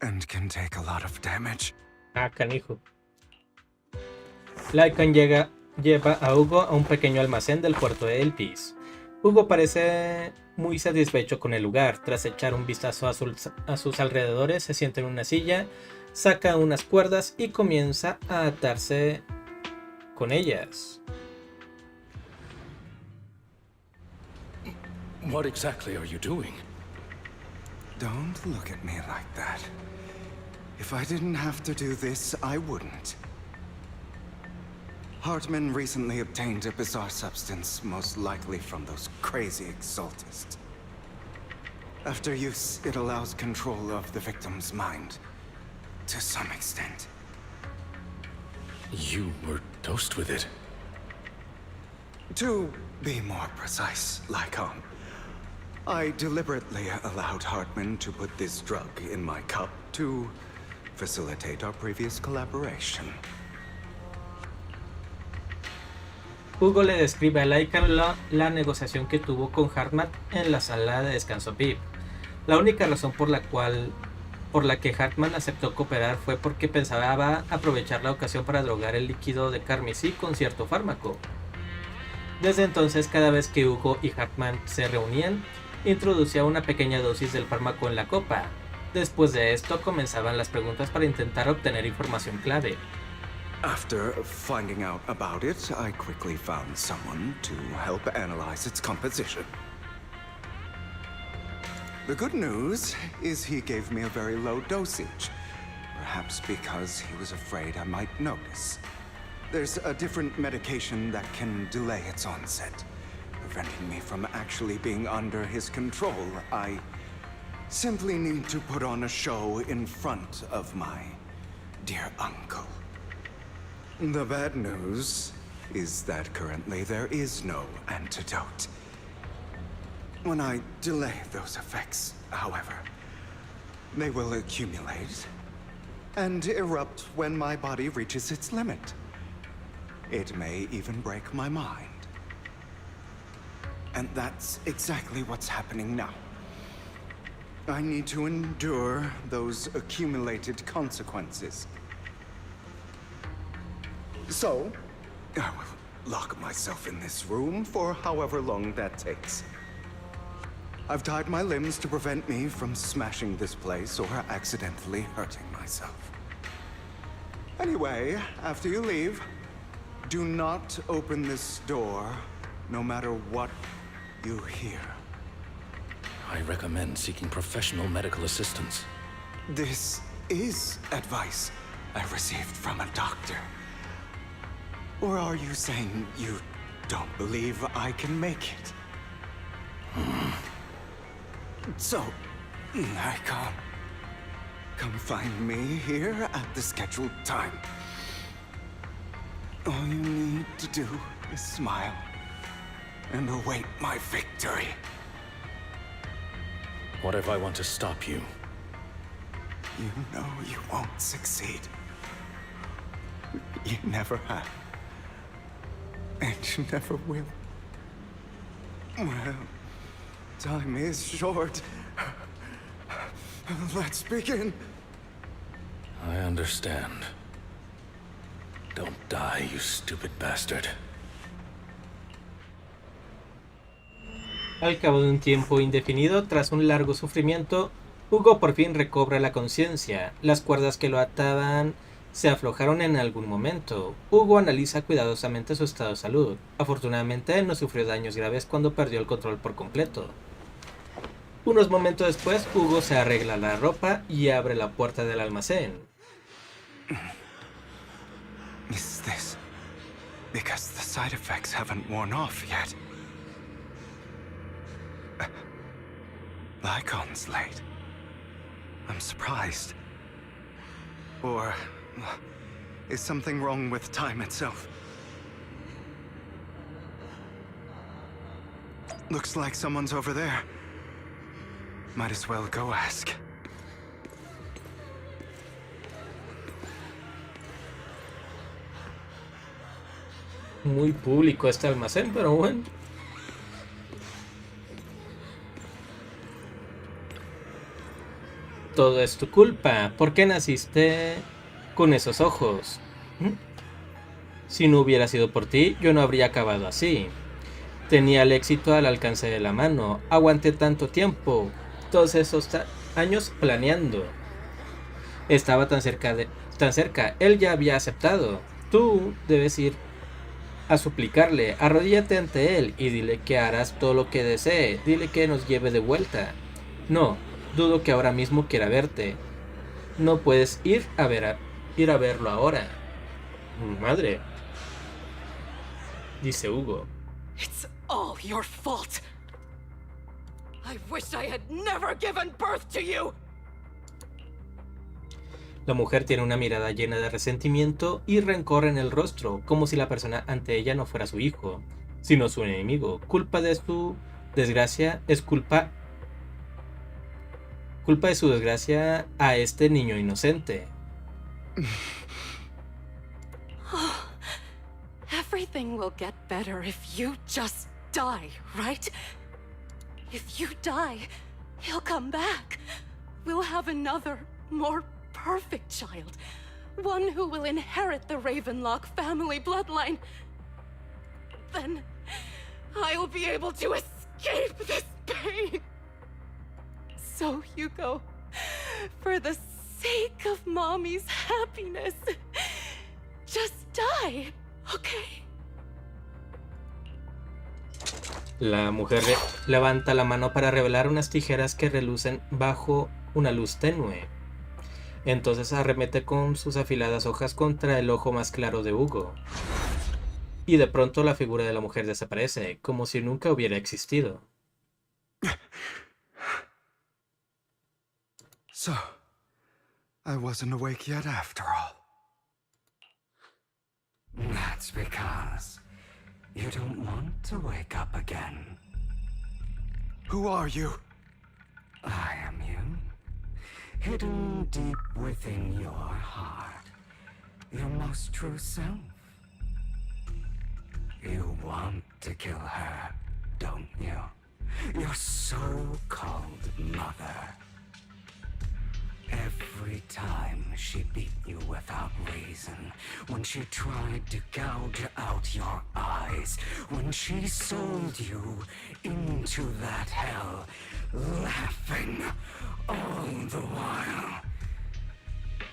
and can take a lot of damage? Ah, canijo. Lycon lleva a Hugo a un pequeño almacén del puerto de Elpis. Hugo parece muy satisfecho con el lugar. Tras echar un vistazo a sus alrededores, se sienta en una silla, saca unas cuerdas y comienza a atarse con ellas. What exactly are you doing? Don't look at me like that. If I didn't have to do this, I wouldn't. Hartman recently obtained a bizarre substance, most likely from those crazy Exaltists. After use, it allows control of the victim's mind, to some extent. You were dosed with it? To be more precise, Lycon, I deliberately allowed Hartman to put this drug in my cup to facilitate our previous collaboration. Hugo le describe a Lycan la negociación que tuvo con Hartman en la sala de descanso VIP. La única razón por la que Hartman aceptó cooperar fue porque pensaba aprovechar la ocasión para drogar el líquido de carmesí con cierto fármaco. Desde entonces, cada vez que Hugo y Hartman se reunían, introducía una pequeña dosis del fármaco en la copa. Después de esto, comenzaban las preguntas para intentar obtener información clave. After finding out about it, I quickly found someone to help analyze its composition. The good news is he gave me a very low dosage, perhaps because he was afraid I might notice. There's a different medication that can delay its onset, preventing me from actually being under his control. I simply need to put on a show in front of my dear uncle. The bad news is that currently there is no antidote. When I delay those effects, however, they will accumulate and erupt when my body reaches its limit. It may even break my mind. And that's exactly what's happening now. I need to endure those accumulated consequences. So, I will lock myself in this room for however long that takes. I've tied my limbs to prevent me from smashing this place or accidentally hurting myself. Anyway, after you leave, do not open this door, no matter what you hear. I recommend seeking professional medical assistance. This is advice I received from a doctor. Or are you saying you don't believe I can make it? So, Nikon, come find me here at the scheduled time. All you need to do is smile and await my victory. What if I want to stop you? You know you won't succeed. You never have. And you never will. Well, time is short. Let's begin. I understand. Don't die, you stupid bastard. Al cabo de un tiempo indefinido, tras un largo sufrimiento, Hugo por fin recobra la conciencia. Las cuerdas que lo ataban se aflojaron en algún momento. Hugo analiza cuidadosamente su estado de salud. Afortunadamente no sufrió daños graves cuando perdió el control por completo. Unos momentos después, Hugo se arregla la ropa y abre la puerta del almacén. Is this because the side effects haven't worn off yet? Lycon's late. I'm surprised. Or is something wrong with time itself? Looks like someone's over there. Might as well go ask. Muy público este almacén, pero bueno. Todo es tu culpa. ¿Por qué naciste con esos ojos? Si no hubiera sido por ti, yo no habría acabado así. Tenía el éxito al alcance de la mano. Aguanté tanto tiempo, todos esos años planeando. Estaba tan cerca. Él ya había aceptado. Tú debes ir a suplicarle. Arrodíllate ante él y dile que harás todo lo que desee. Dile que nos lleve de vuelta. No, dudo que ahora mismo quiera verte. No puedes ir a verlo ahora. Madre, dice Hugo. It's all your fault. I wish I had never given birth to you. La mujer tiene una mirada llena de resentimiento y rencor en el rostro, como si la persona ante ella no fuera su hijo, sino su enemigo. Culpa de su desgracia es culpa de su desgracia a este niño inocente. Everything will get better if you just die, right? If you die, he'll come back. We'll have another, more perfect child. One who will inherit the Ravenlock family bloodline. Then I'll be able to escape this pain. So, Hugo, for the sake of Mommy's happiness, just die, okay? La mujer levanta la mano para revelar unas tijeras que relucen bajo una luz tenue. Entonces arremete con sus afiladas hojas contra el ojo más claro de Hugo. Y de pronto la figura de la mujer desaparece, como si nunca hubiera existido. So, I wasn't awake yet after all. That's because you don't want to wake up again. Who are you? I am you. Hidden deep within your heart. Your most true self. You want to kill her, don't you? Your so-called mother. Every time she beat you without reason, when she tried to gouge out your eyes, when she sold you into that hell, laughing all the while.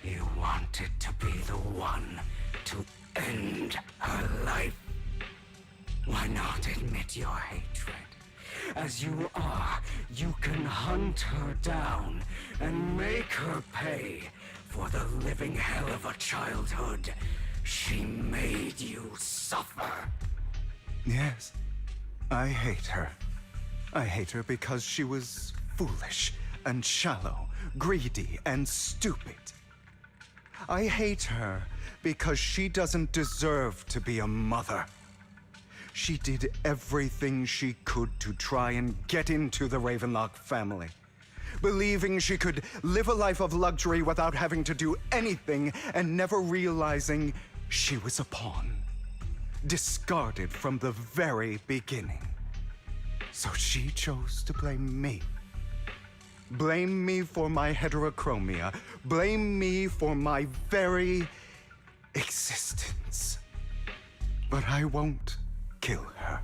You wanted to be the one to end her life. Why not admit your hatred? As you are, you can hunt her down and make her pay for the living hell of a childhood she made you suffer. Yes, I hate her. I hate her because she was foolish and shallow, greedy and stupid. I hate her because she doesn't deserve to be a mother. She did everything she could to try and get into the Ravenlock family, believing she could live a life of luxury without having to do anything and never realizing she was a pawn, discarded from the very beginning. So she chose to blame me. Blame me for my heterochromia. Blame me for my very existence. But I won't kill her,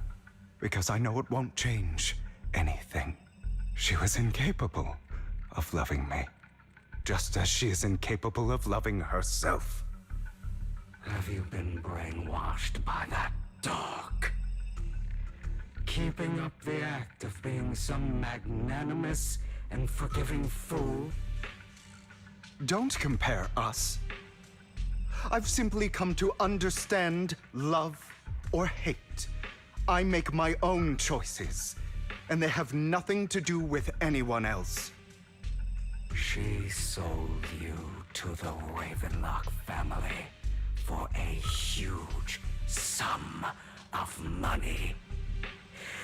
because I know it won't change anything. She was incapable of loving me, just as she is incapable of loving herself. Have you been brainwashed by that dog? Keeping up the act of being some magnanimous and forgiving fool? Don't compare us. I've simply come to understand love or hate. I make my own choices, and they have nothing to do with anyone else. She sold you to the Ravenlock family for a huge sum of money.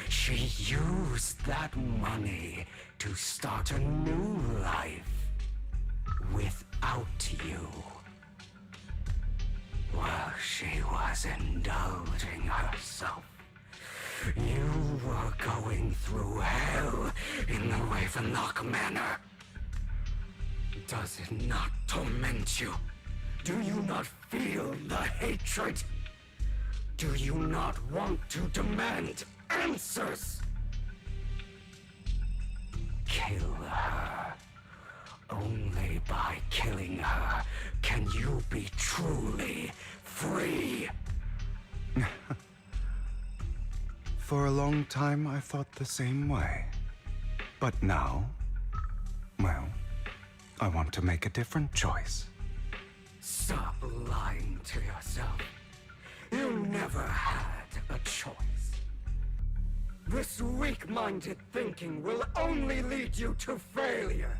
She used that money to start a new life without you. While she was indulging herself, you were going through hell in the Ravenlock Manor. Does it not torment you? Do you not feel the hatred? Do you not want to demand answers? Kill her. Only by killing her can you be truly free. For a long time, I thought the same way. But now, well, I want to make a different choice. Stop lying to yourself. You never had a choice. This weak-minded thinking will only lead you to failure.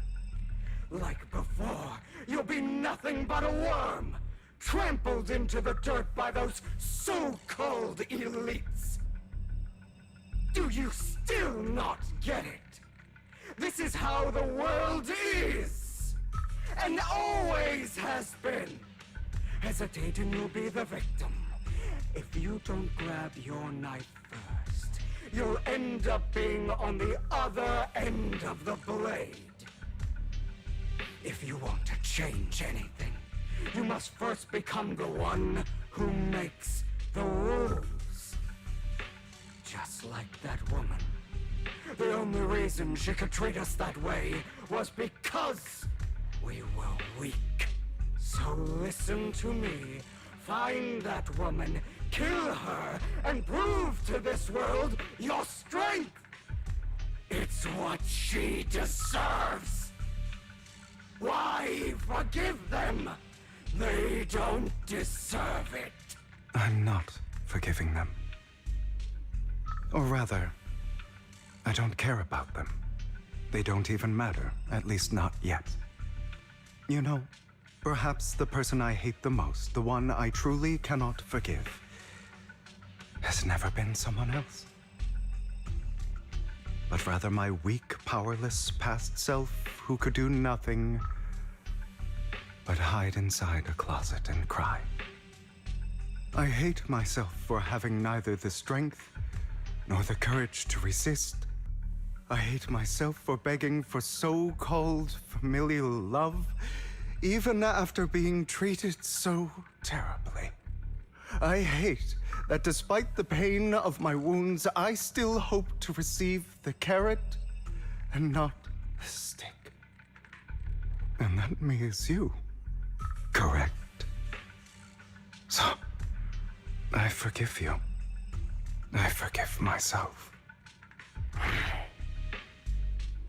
Like before, you'll be nothing but a worm, trampled into the dirt by those so-called elites. Do you still not get it? This is how the world is, and always has been. Hesitate and you'll be the victim. If you don't grab your knife first, you'll end up being on the other end of the blade. If you want to change anything, you must first become the one who makes the rules. Just like that woman. The only reason she could treat us that way was because we were weak. So listen to me. Find that woman, kill her, and prove to this world your strength. It's what she deserves. Why forgive them? They don't deserve it. I'm not forgiving them. Or rather, I don't care about them. They don't even matter, at least not yet. You know, perhaps the person I hate the most, the one I truly cannot forgive, has never been someone else. But rather my weak, powerless past self who could do nothing but hide inside a closet and cry. I hate myself for having neither the strength nor the courage to resist. I hate myself for begging for so-called familial love, even after being treated so terribly. I hate that despite the pain of my wounds, I still hope to receive the carrot and not the stick. And that me is you, correct? So, I forgive you. I forgive myself.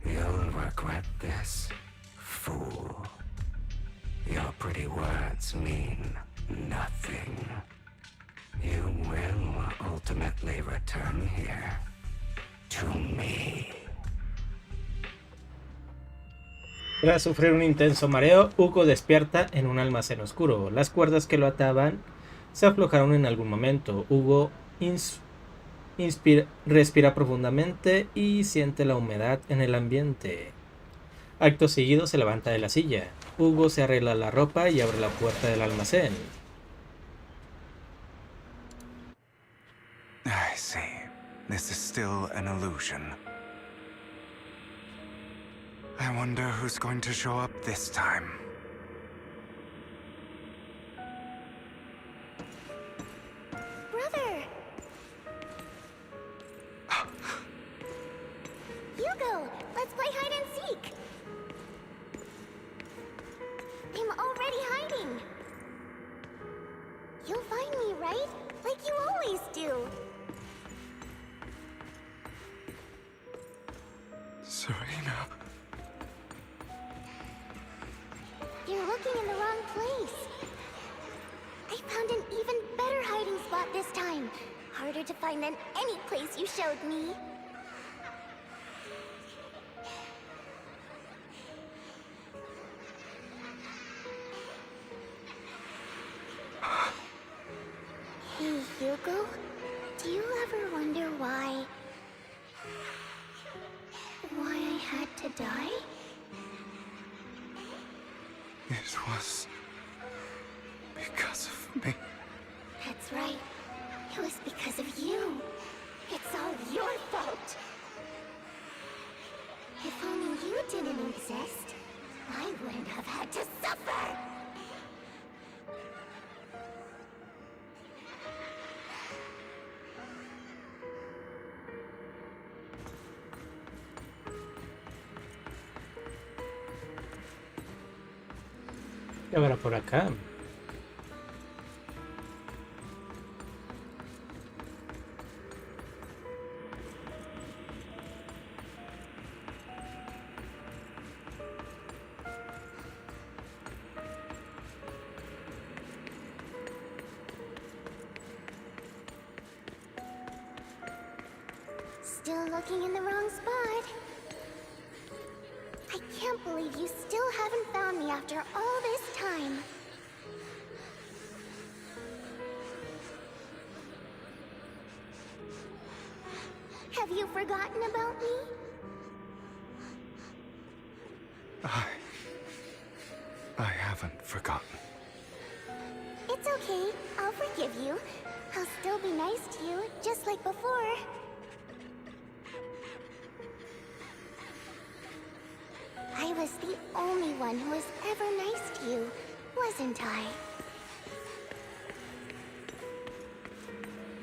You'll regret this, fool. Your pretty words mean nothing. You will ultimately return here to me. Tras sufrir un intenso mareo, Hugo despierta en un almacén oscuro. Las cuerdas que lo ataban se aflojaron en algún momento. Hugo respira profundamente y siente la humedad en el ambiente. Acto seguido se levanta de la silla. Hugo se arregla la ropa y abre la puerta del almacén. I see. This is still an illusion. I wonder who's going to show up this time. Brother! Hugo, let's play hide and seek! I'm already hiding! You'll find me, right? Like you always do! Serena. You're looking in the wrong place. I found an even better hiding spot this time. Harder to find than any place you showed me. Hey, Hugo. Do you ever wonder why I had to die? It was because of me. That's right. It was because of you. It's all your fault. If only you didn't exist, I wouldn't have had to suffer. ¿Qué habrá por acá? Still looking in the wrong spot. I can't believe you still haven't found me after all this time. Have you forgotten about me? I haven't forgotten. It's okay. I'll forgive you. I'll still be nice to you, just like before. I was the only one who was ever nice to you, wasn't I?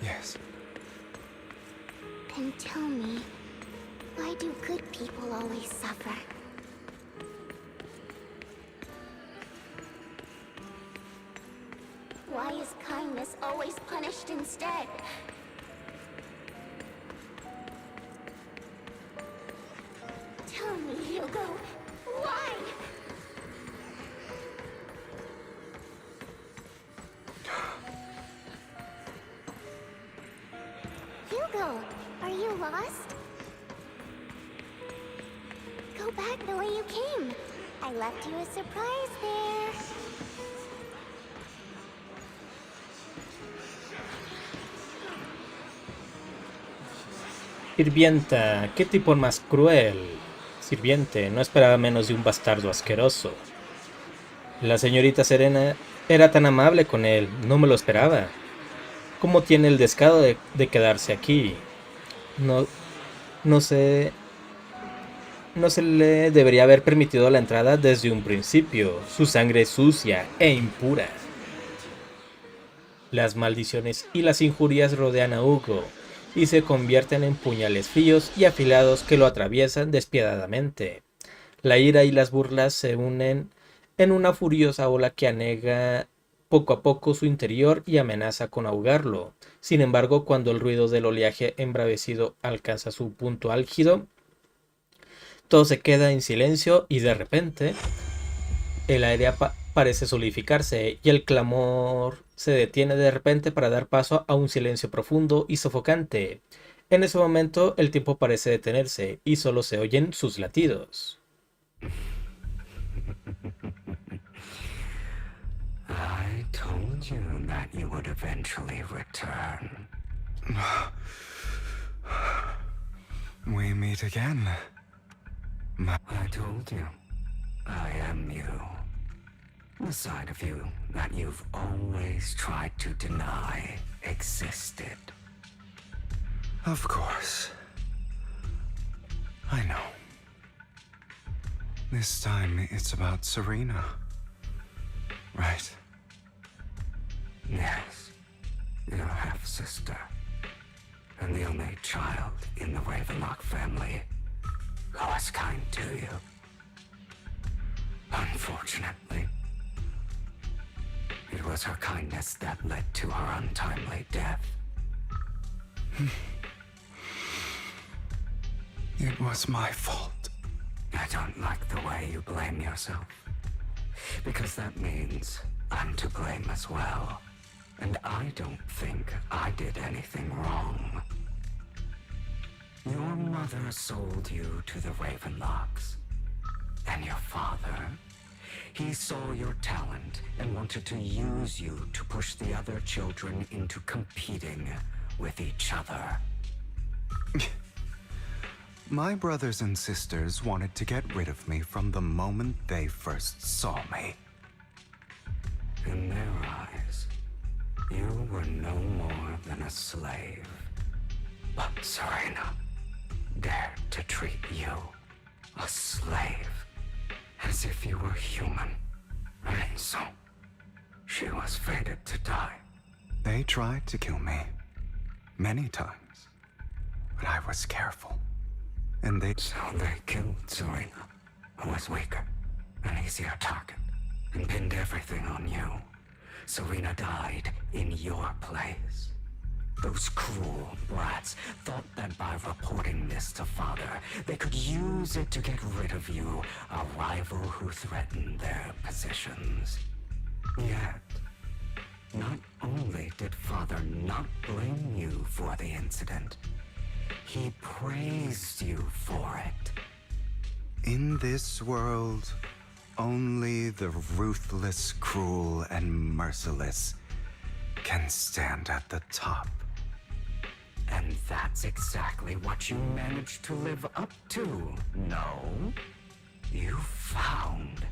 Yes. Then tell me, why do good people always suffer? Why is kindness always punished instead? Tell me, Hugo, why? Hugo, are you lost? Go back the way you came. I left you a surprise there. Sirvienta, qué tipo más cruel. Sirviente, no esperaba menos de un bastardo asqueroso. La señorita Serena era tan amable con él, no me lo esperaba. ¿Cómo tiene el descaro de quedarse aquí? No, no se, no se le debería haber permitido la entrada desde un principio. Su sangre es sucia e impura. Las maldiciones y las injurias rodean a Hugo y se convierten en puñales fríos y afilados que lo atraviesan despiadadamente. La ira y las burlas se unen en una furiosa ola que anega poco a poco su interior y amenaza con ahogarlo. Sin embargo, cuando el ruido del oleaje embravecido alcanza su punto álgido, todo se queda en silencio y de repente el aire parece solidificarse y el clamor se detiene de repente para dar paso a un silencio profundo y sofocante. En ese momento el tiempo parece detenerse y solo se oyen sus latidos. I told you that you would eventually return. We meet again. I told you, I am you. The side of you that you've always tried to deny existed. Of course. I know. This time it's about Serena. Right? Yes, your half-sister, and the only child in the Ravenlock family who was kind to you. Unfortunately, it was her kindness that led to her untimely death. It was my fault. I don't like the way you blame yourself, because that means I'm to blame as well. And I don't think I did anything wrong. Your mother sold you to the Ravenlocks. And your father, he saw your talent and wanted to use you to push the other children into competing with each other. My brothers and sisters wanted to get rid of me from the moment they first saw me. In their eyes, you were no more than a slave. But Serena dared to treat you, a slave, as if you were human. And so, she was fated to die. They tried to kill me. Many times. But I was careful. And So they killed Serena, who was weaker, an easier target, and pinned everything on you. Serena died in your place. Those cruel brats thought that by reporting this to Father, they could use it to get rid of you, a rival who threatened their positions. Yet, not only did Father not blame you for the incident, he praised you for it. in this world, only the ruthless, cruel, and merciless can stand at the top. And that's exactly what you managed to live up to, no? You found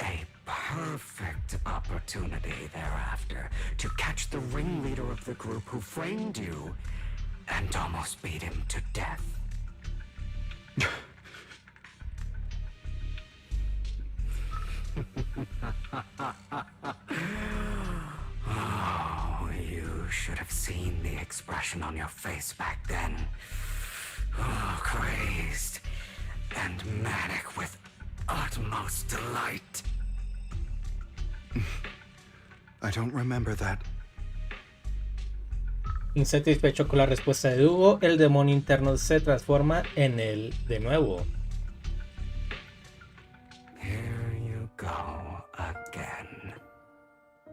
a perfect opportunity thereafter to catch the ringleader of the group who framed you and almost beat him to death. Oh, you should have seen the expression on your face back then. Oh, crazed and manic with utmost delight. I don't remember that. Insatisfecho con la respuesta de Hugo, el demonio interno se transforma en él de nuevo. Here you go again,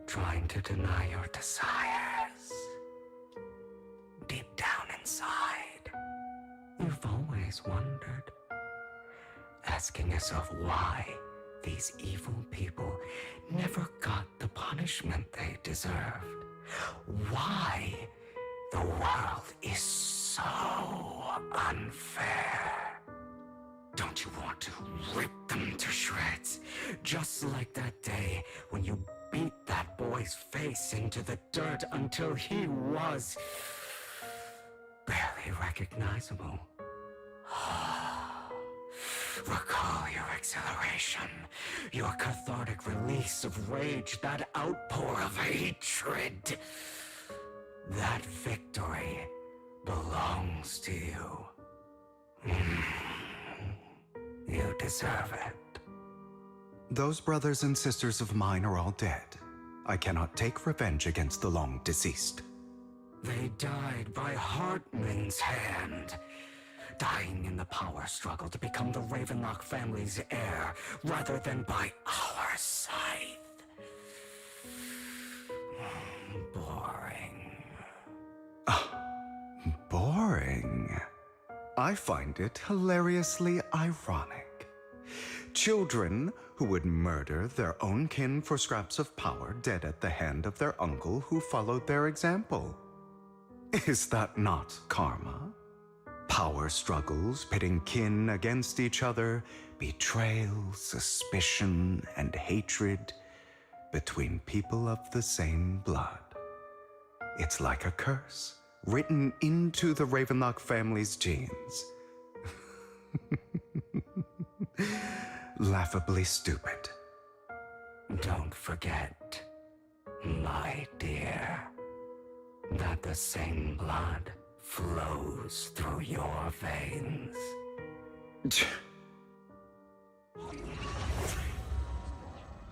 trying to deny your desires. Deep down inside, you've always wondered, asking yourself why these evil people never got the punishment they deserved. Why the world is so unfair. Don't you want to rip them to shreds? Just like that day when you beat that boy's face into the dirt until he was barely recognizable. Recall your exhilaration, your cathartic release of rage, that outpour of hatred. That victory belongs to you. You deserve it. Those brothers and sisters of mine are all dead. I cannot take revenge against the long deceased. They died by Hartman's hand, dying in the power struggle to become the Ravenlock family's heir, rather than by our scythe. Boring. Boring? I find it hilariously ironic. Children who would murder their own kin for scraps of power dead at the hand of their uncle who followed their example. Is that not karma? Power struggles pitting kin against each other, betrayal, suspicion, and hatred between people of the same blood. It's like a curse written into the Ravenlock family's genes. Laughably stupid. Don't forget, my dear, that the same blood flows through your veins.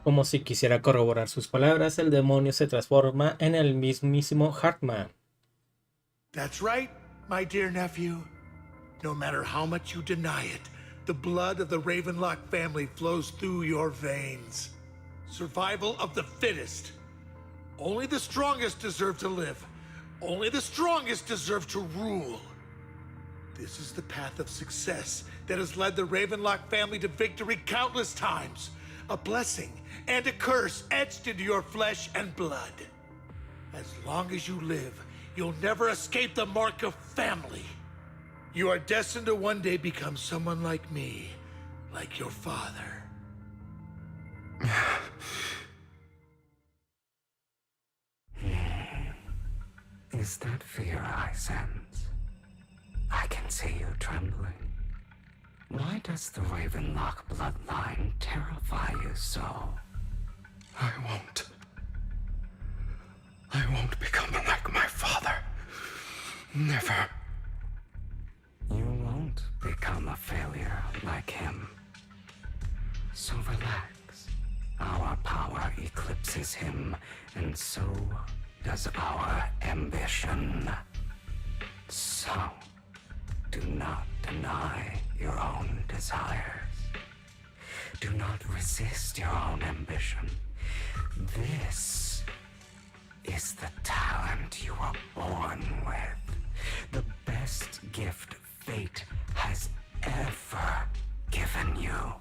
Como si quisiera corroborar sus palabras, el demonio se transforma en el mismísimo Hartman. That's right, my dear nephew. No matter how much you deny it, the blood of the Ravenlock family flows through your veins. Survival of the fittest. Only the strongest deserve to live. Only the strongest deserve to rule. This is the path of success that has led the Ravenlock family to victory countless times. A blessing and a curse etched into your flesh and blood. As long as you live, you'll never escape the mark of family. You are destined to one day become someone like me, like your father. Is that fear I sense? I can see you trembling. Why does the Ravenlock bloodline terrify you so? I won't become like my father. Never. You won't become a failure like him. So relax. Our power eclipses him, and so does our ambition. So, do not deny your own desires. Do not resist your own ambition. This is the talent you were born with. The best gift fate has ever given you.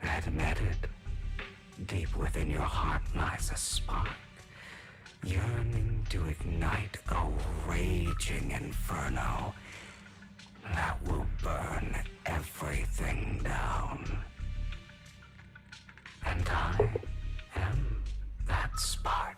Admit it. Deep within your heart lies a spark, yearning to ignite a raging inferno that will burn everything down. And I am that spark.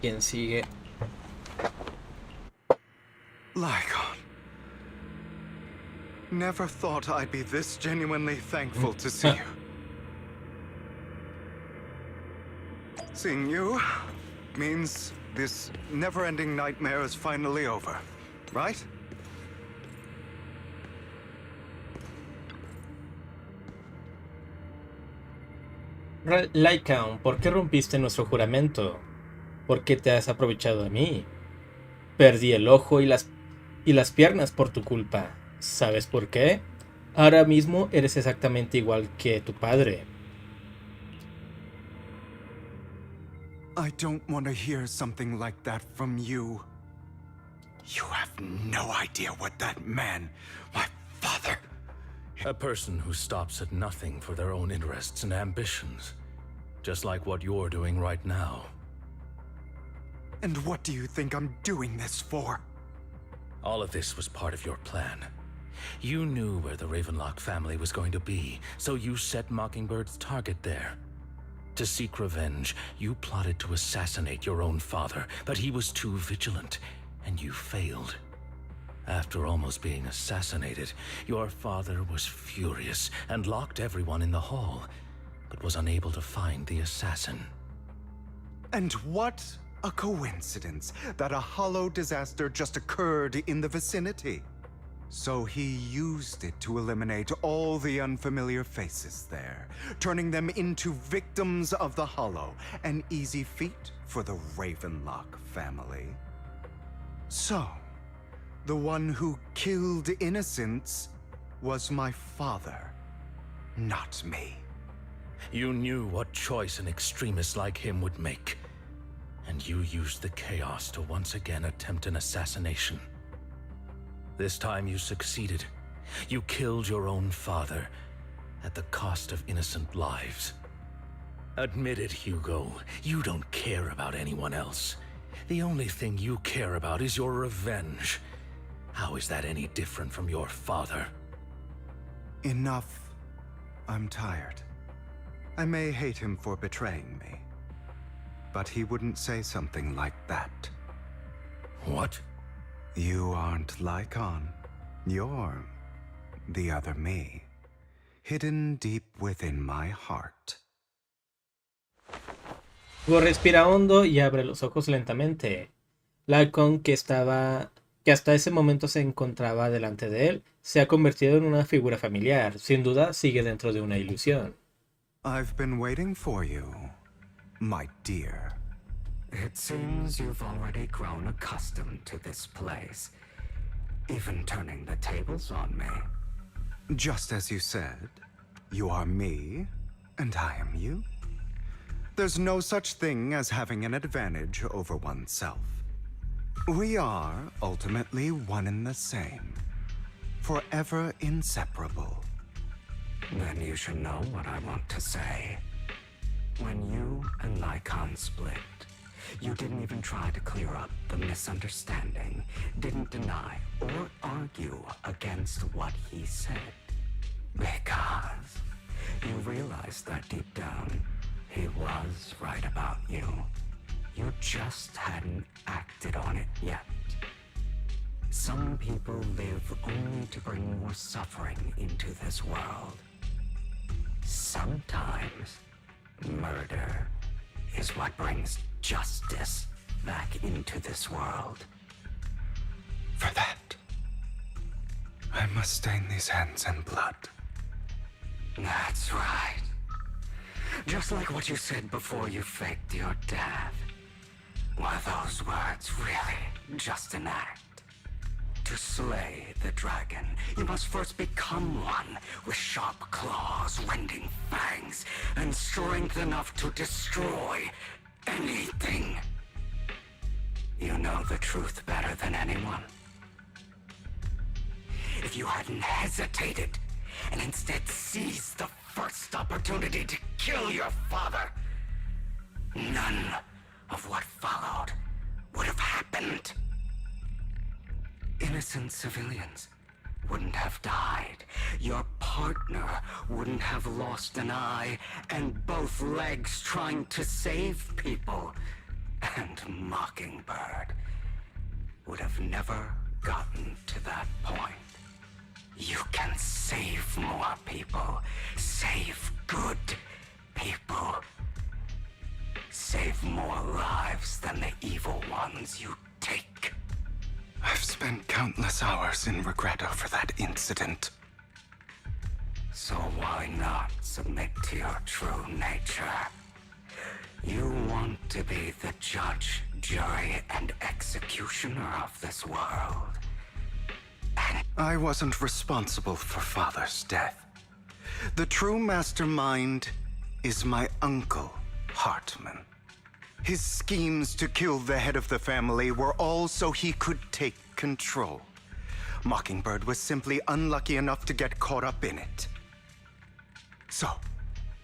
¿Quién sigue? Lycon. Never thought I'd be this genuinely thankful to see you. Seeing you means this never-ending nightmare is finally over, right? Lycan, ¿por qué rompiste nuestro juramento? ¿Por qué te has aprovechado de mí? Perdí el ojo y las piernas por tu culpa. ¿Sabes por qué? Ahora mismo eres exactamente igual que tu padre. I don't want to hear something like that from you. You have no idea what that man, my father... A person who stops at nothing for their own interests and ambitions. Just like what you're doing right now. And what do you think I'm doing this for? All of this was part of your plan. You knew where the Ravenlock family was going to be, so you set Mockingbird's target there. To seek revenge, you plotted to assassinate your own father, but he was too vigilant, and you failed. After almost being assassinated, your father was furious and locked everyone in the hall, but was unable to find the assassin. And what a coincidence that a hollow disaster just occurred in the vicinity. So he used it to eliminate all the unfamiliar faces there, turning them into victims of the hollow, an easy feat for the Ravenlock family. So, the one who killed innocents was my father, not me. You knew what choice an extremist like him would make, and you used the chaos to once again attempt an assassination. This time you succeeded. You killed your own father, at the cost of innocent lives. Admit it, Hugo. You don't care about anyone else. The only thing you care about is your revenge. How is that any different from your father? Enough. I'm tired. I may hate him for betraying me, but he wouldn't say something like that. What? You aren't Lycon. You're the other me, hidden deep within my heart. Hugo respira hondo y abre los ojos lentamente. Lycon, que hasta ese momento se encontraba delante de él, se ha convertido en una figura familiar. Sin duda, sigue dentro de una ilusión. I've been waiting for you, my dear. It seems you've already grown accustomed to this place, even turning the tables on me. Just as you said, you are me, and I am you. There's no such thing as having an advantage over oneself. We are ultimately one and the same, forever inseparable. Then you should know what I want to say. When you and Lycon split, you didn't even try to clear up the misunderstanding, didn't deny or argue against what he said. Because you realized that deep down, he was right about you. You just hadn't acted on it yet. Some people live only to bring more suffering into this world. Sometimes, murder is what brings justice back into this world. For that, I must stain these hands in blood. That's right. Just like what you said before you faked your death. Were those words really just an act? To slay the dragon, you must first become one with sharp claws, rending fangs, and strength enough to destroy anything. You know the truth better than anyone. If you hadn't hesitated and instead seized the first opportunity to kill your father, none of what followed would have happened. Innocent civilians wouldn't have died. Your partner wouldn't have lost an eye and both legs trying to save people. and Mockingbird would have never gotten to that point. You can save more people. Save good people. Save more lives than the evil ones you take. I've spent countless hours in regret over that incident. So why not submit to your true nature? You want to be the judge, jury, and executioner of this world. I wasn't responsible for Father's death. The true mastermind is my uncle, Hartman. His schemes to kill the head of the family were all so he could take control. Mockingbird was simply unlucky enough to get caught up in it. So,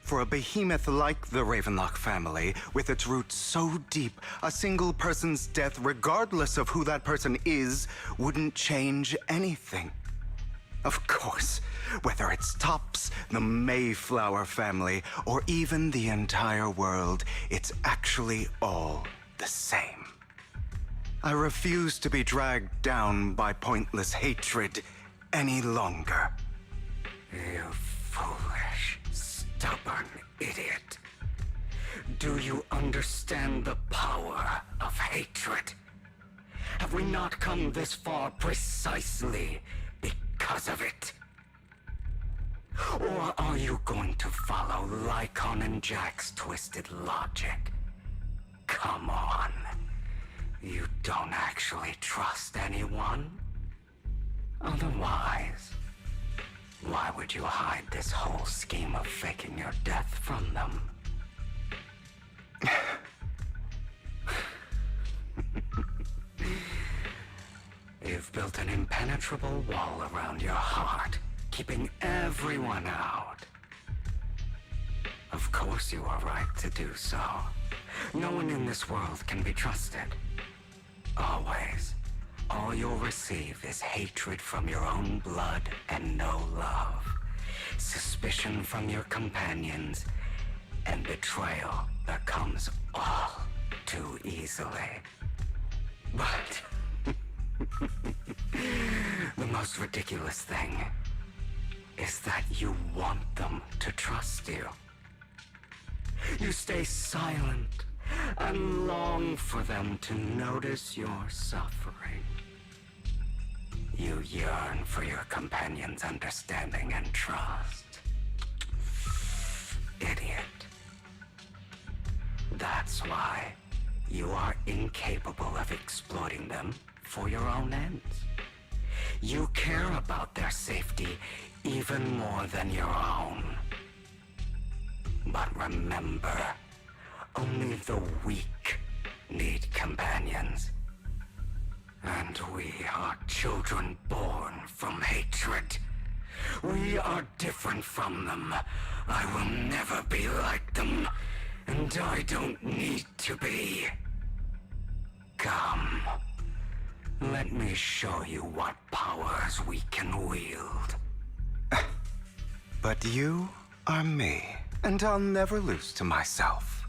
for a behemoth like the Ravenlock family, with its roots so deep, a single person's death, regardless of who that person is, wouldn't change anything. Of course, whether it's Tops, the Mayflower family, or even the entire world, it's actually all the same. I refuse to be dragged down by pointless hatred any longer. You foolish, stubborn idiot. Do you understand the power of hatred? Have we not come this far precisely because of it? Or are you going to follow Lycon and Jack's twisted logic? Come on. You don't actually trust anyone? Otherwise, why would you hide this whole scheme of faking your death from them? You've built an impenetrable wall around your heart, keeping everyone out. Of course you are right to do so. No one in this world can be trusted. Always. All you'll receive is hatred from your own blood and no love. Suspicion from your companions, and betrayal that comes all too easily. But the most ridiculous thing is that you want them to trust you. You stay silent and long for them to notice your suffering. You yearn for your companion's understanding and trust. Idiot. That's why you are incapable of exploiting them for your own ends. You care about their safety even more than your own. But remember, only the weak need companions. And we are children born from hatred. We are different from them. I will never be like them, and I don't need to be. Come, let me show you what powers we can wield. But you are me, and I'll never lose to myself.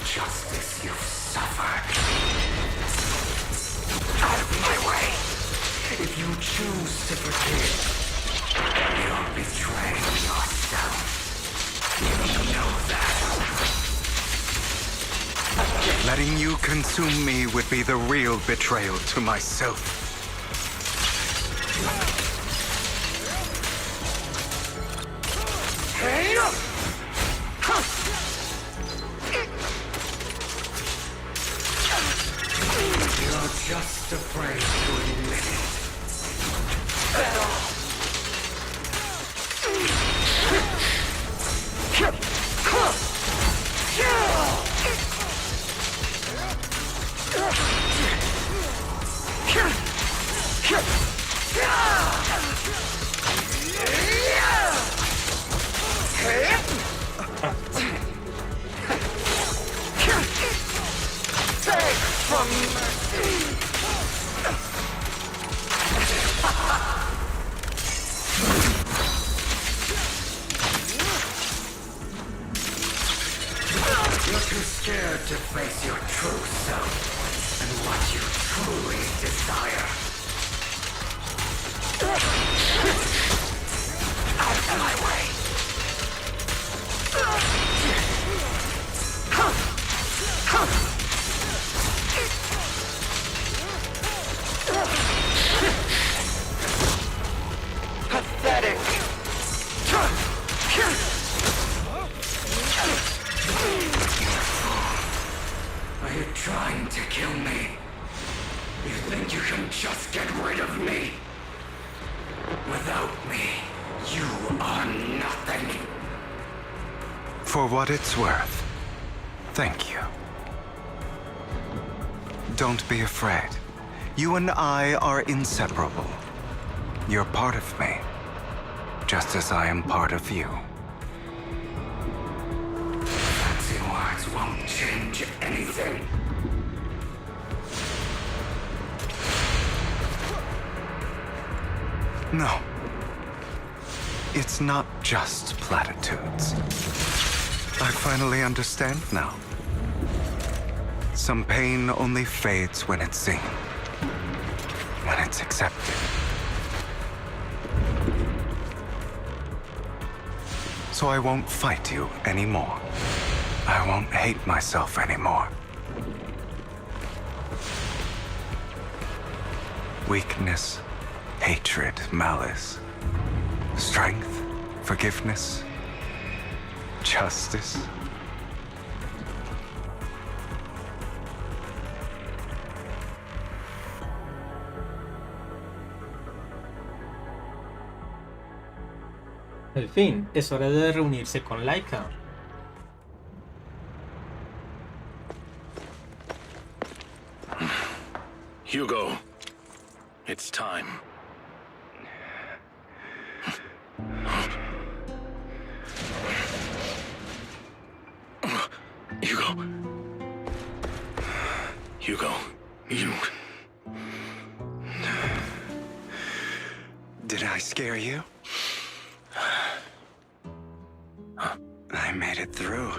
Justice you've suffered. Out of my way! If you choose to forgive, you're betraying yourself. You know that. Letting you consume me would be the real betrayal to myself. You're just afraid to admit it. At all. Take from mercy. You're too scared to face your true self and what you truly desire. Out of my way! Pathetic! Are you trying to kill me? You think you can just get rid of me? Without me, you are nothing. For what it's worth, thank you. Don't be afraid. You and I are inseparable. You're part of me, just as I am part of you. Fancy words won't change anything. No. It's not just platitudes. I finally understand now. Some pain only fades when it's seen, when it's accepted. So I won't fight you anymore. I won't hate myself anymore. Weakness, hatred, malice, strength, forgiveness, justice. Al fin, es hora de reunirse con Laika. Hugo, it's time. Hugo, you... Did I scare you? I made it through.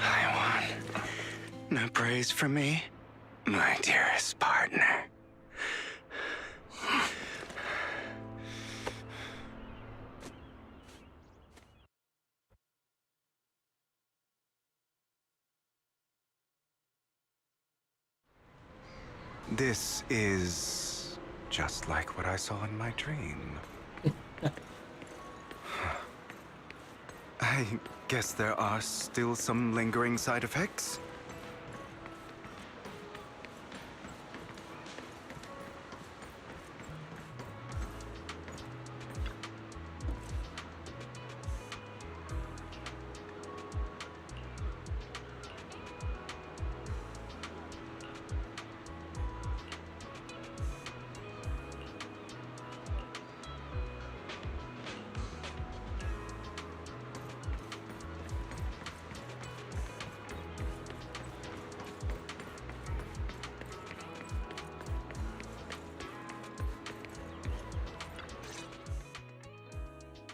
I won. No praise for me, my dearest partner. This is just like what I saw in my dream. I guess there are still some lingering side effects.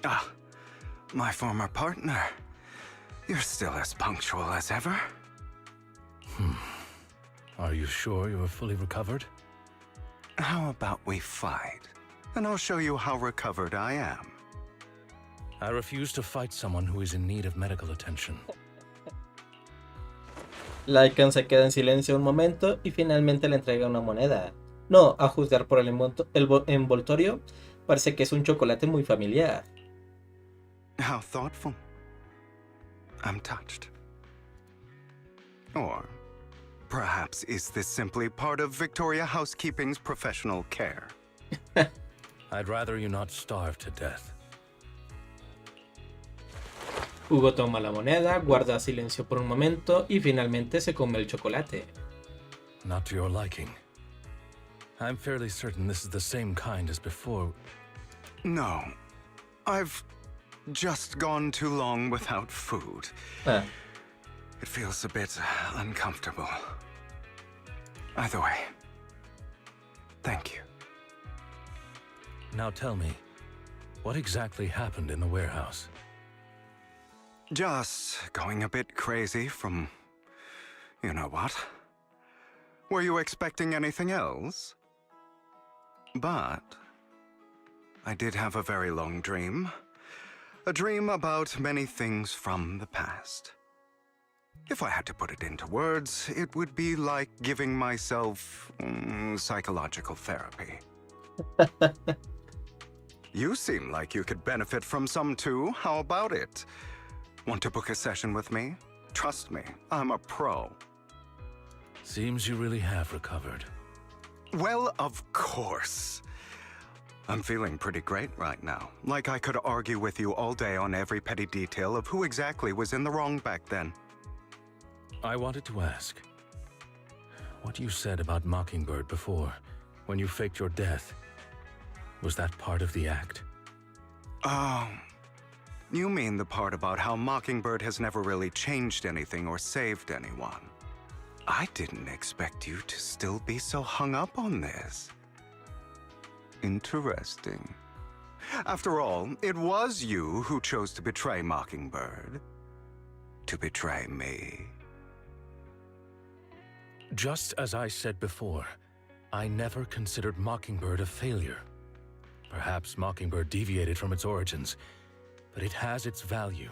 Ah, my former partner. You're still as punctual as ever. Are you sure you are fully recovered? How about we fight, and I'll show you how recovered I am. I refuse to fight someone who is in need of medical attention. Lycan se queda en silencio un momento y finalmente le entrega una moneda. No, a juzgar por el envoltorio, parece que es un chocolate muy familiar. How thoughtful. I'm touched. Or perhaps is this simply part of Victoria Housekeeping's professional care? I'd rather you not starve to death. Hugo toma la moneda, guarda silencio por un momento y finalmente se come el chocolate. Not to your liking. I'm fairly certain this is the same kind as before. No. I've just gone too long without food. It feels a bit uncomfortable. Either way, thank you. Now tell me, what exactly happened in the warehouse? Just going a bit crazy from... you know what? Were you expecting anything else? But I did have a very long dream. A dream about many things from the past. If I had to put it into words, it would be like giving myself psychological therapy. You seem like you could benefit from some too. How about it? Want to book a session with me? Trust me, I'm a pro. Seems you really have recovered. Well, of course. I'm feeling pretty great right now. Like I could argue with you all day on every petty detail of who exactly was in the wrong back then. I wanted to ask, what you said about Mockingbird before, when you faked your death, was that part of the act? Oh, you mean the part about how Mockingbird has never really changed anything or saved anyone. I didn't expect you to still be so hung up on this. Interesting. After all, it was you who chose to betray Mockingbird. To betray me. Just as I said before, I never considered Mockingbird a failure. Perhaps Mockingbird deviated from its origins, but it has its value.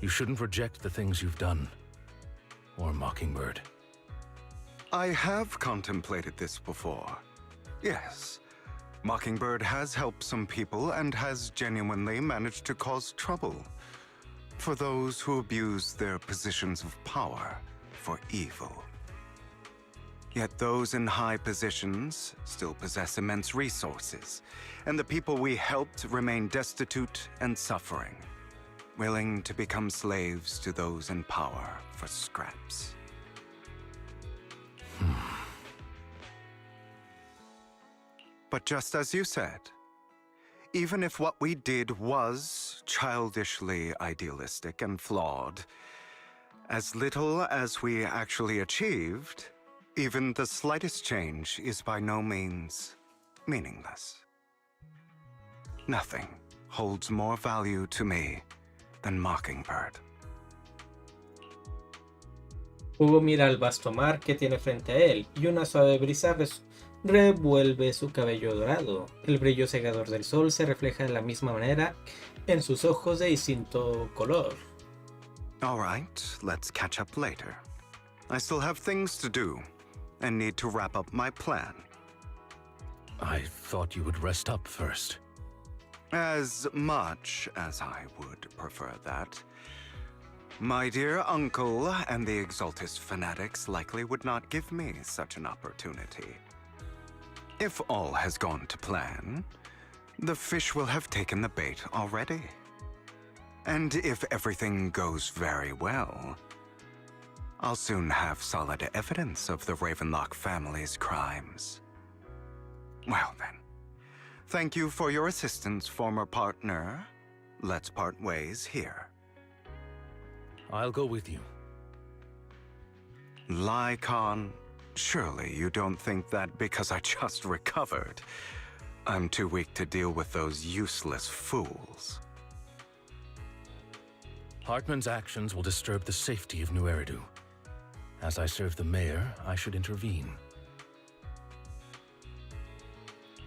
You shouldn't reject the things you've done. Or Mockingbird. I have contemplated this before. Yes. Mockingbird has helped some people and has genuinely managed to cause trouble for those who abuse their positions of power for evil. Yet those in high positions still possess immense resources, and the people we helped remain destitute and suffering, willing to become slaves to those in power for scraps. But just as you said, even if what we did was childishly idealistic and flawed, as little as we actually achieved, even the slightest change is by no means meaningless. Nothing holds more value to me than Mockingbird. Hugo mira al vasto mar que tiene frente a él y una suave brisa revuelve su cabello dorado. El brillo cegador del sol se refleja de la misma manera en sus ojos de distinto color. All right, let's catch up later. I still have things to do and need to wrap up my plan. I thought you would rest up first. As much as I would prefer that. My dear uncle and the Exaltist fanatics likely would not give me such an opportunity. If all has gone to plan, the fish will have taken the bait already. And if everything goes very well, I'll soon have solid evidence of the Ravenlock family's crimes. Well then, thank you for your assistance, former partner. Let's part ways here. I'll go with you. Lycan, surely you don't think that because I just recovered, I'm too weak to deal with those useless fools. Hartman's actions will disturb the safety of New Eridu. As I serve the mayor, I should intervene.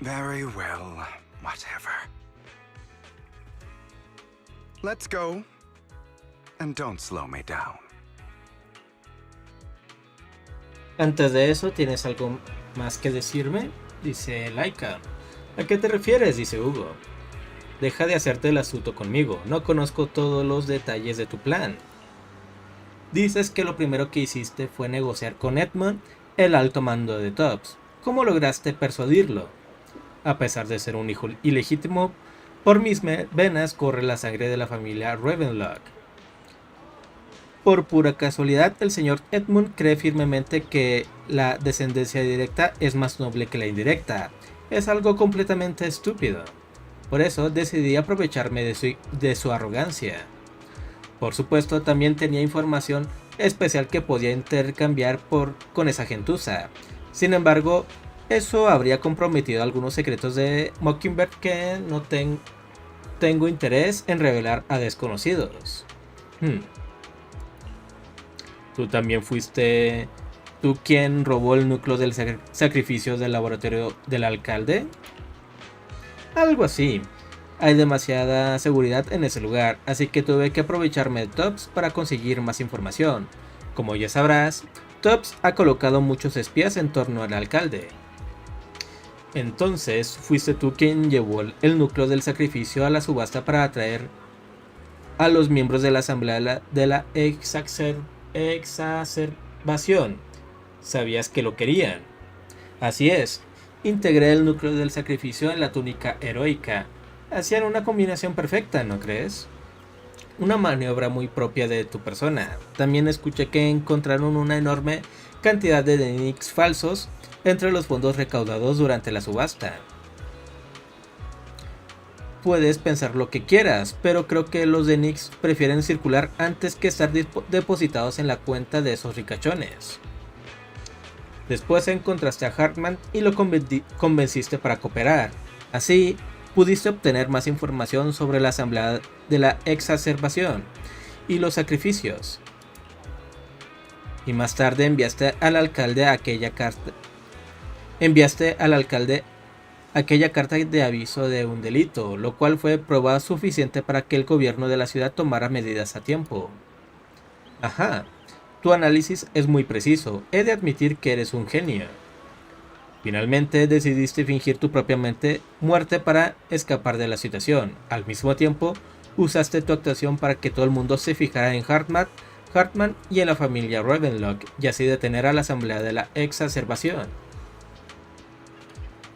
Very well, whatever. Let's go. And don't slow me down. Antes de eso, ¿tienes algo más que decirme? Dice Laika. ¿A qué te refieres? Dice Hugo. Deja de hacerte el astuto conmigo. No conozco todos los detalles de tu plan. Dices que lo primero que hiciste fue negociar con Edmund, el alto mando de Tops. ¿Cómo lograste persuadirlo? A pesar de ser un hijo ilegítimo, por mis venas corre la sangre de la familia Ravenlock. Por pura casualidad, el señor Edmund cree firmemente que la descendencia directa es más noble que la indirecta. Es algo completamente estúpido. Por eso decidí aprovecharme de su arrogancia. Por supuesto, también tenía información especial que podía intercambiar con esa gentuza. Sin embargo, eso habría comprometido algunos secretos de Mockingbird que no tengo interés en revelar a desconocidos. ¿Tú también fuiste tú quien robó el núcleo del sacrificio del laboratorio del alcalde? Algo así. Hay demasiada seguridad en ese lugar, así que tuve que aprovecharme de Tops para conseguir más información. Como ya sabrás, Tops ha colocado muchos espías en torno al alcalde. Entonces, fuiste tú quien llevó el núcleo del sacrificio a la subasta para atraer a los miembros de la asamblea de la exacerbación. ¿Sabías que lo querían? Así es. Integré el núcleo del sacrificio en la túnica heroica. Hacían una combinación perfecta, ¿no crees? Una maniobra muy propia de tu persona. También escuché que encontraron una enorme cantidad de Denix falsos entre los fondos recaudados durante la subasta. Puedes pensar lo que quieras, pero creo que los Denix prefieren circular antes que estar depositados en la cuenta de esos ricachones. Después encontraste a Hartman y lo convenciste para cooperar. Así, pudiste obtener más información sobre la asamblea de la exacerbación y los sacrificios. Y más tarde enviaste al alcalde aquella carta de aviso de un delito, lo cual fue prueba suficiente para que el gobierno de la ciudad tomara medidas a tiempo. Ajá, tu análisis es muy preciso, he de admitir que eres un genio. Finalmente decidiste fingir tu propia muerte para escapar de la situación. Al mismo tiempo, usaste tu actuación para que todo el mundo se fijara en Hartman y en la familia Ravenlock, y así detener a la asamblea de la exacerbación.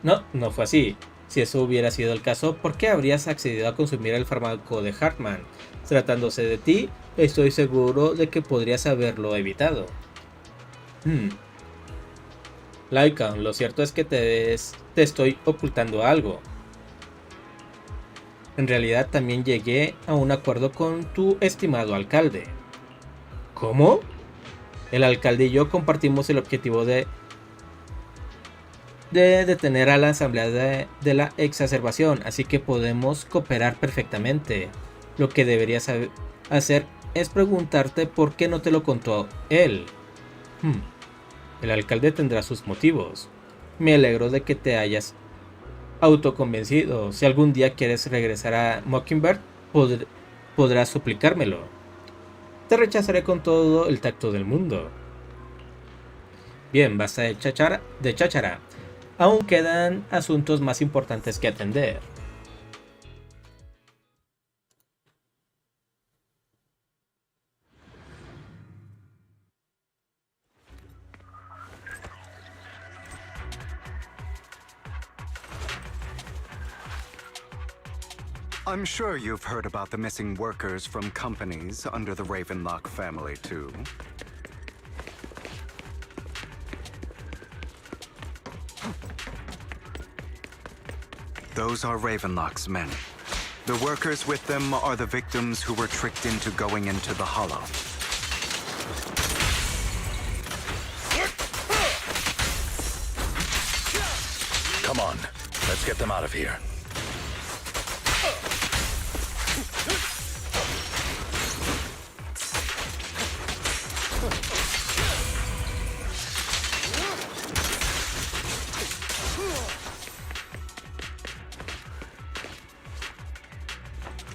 No fue así. Si eso hubiera sido el caso, ¿por qué habrías accedido a consumir el fármaco de Hartman? Tratándose de ti, estoy seguro de que podrías haberlo evitado. Lycan, lo cierto es que te estoy ocultando algo. En realidad también llegué a un acuerdo con tu estimado alcalde. ¿Cómo? El alcalde y yo compartimos el objetivo de detener a la asamblea de la exacerbación, así que podemos cooperar perfectamente. Lo que deberías hacer es preguntarte por qué no te lo contó él. El alcalde tendrá sus motivos. Me alegro de que te hayas autoconvencido. Si algún día quieres regresar a Mockingbird, podrás suplicármelo. Te rechazaré con todo el tacto del mundo. Bien, basta de cháchara. Aún quedan asuntos más importantes que atender. I'm sure you've heard about the missing workers from companies under the Ravenlock family, too. Those are Ravenlock's men. The workers with them are the victims who were tricked into going into the Hollow. Come on, let's get them out of here.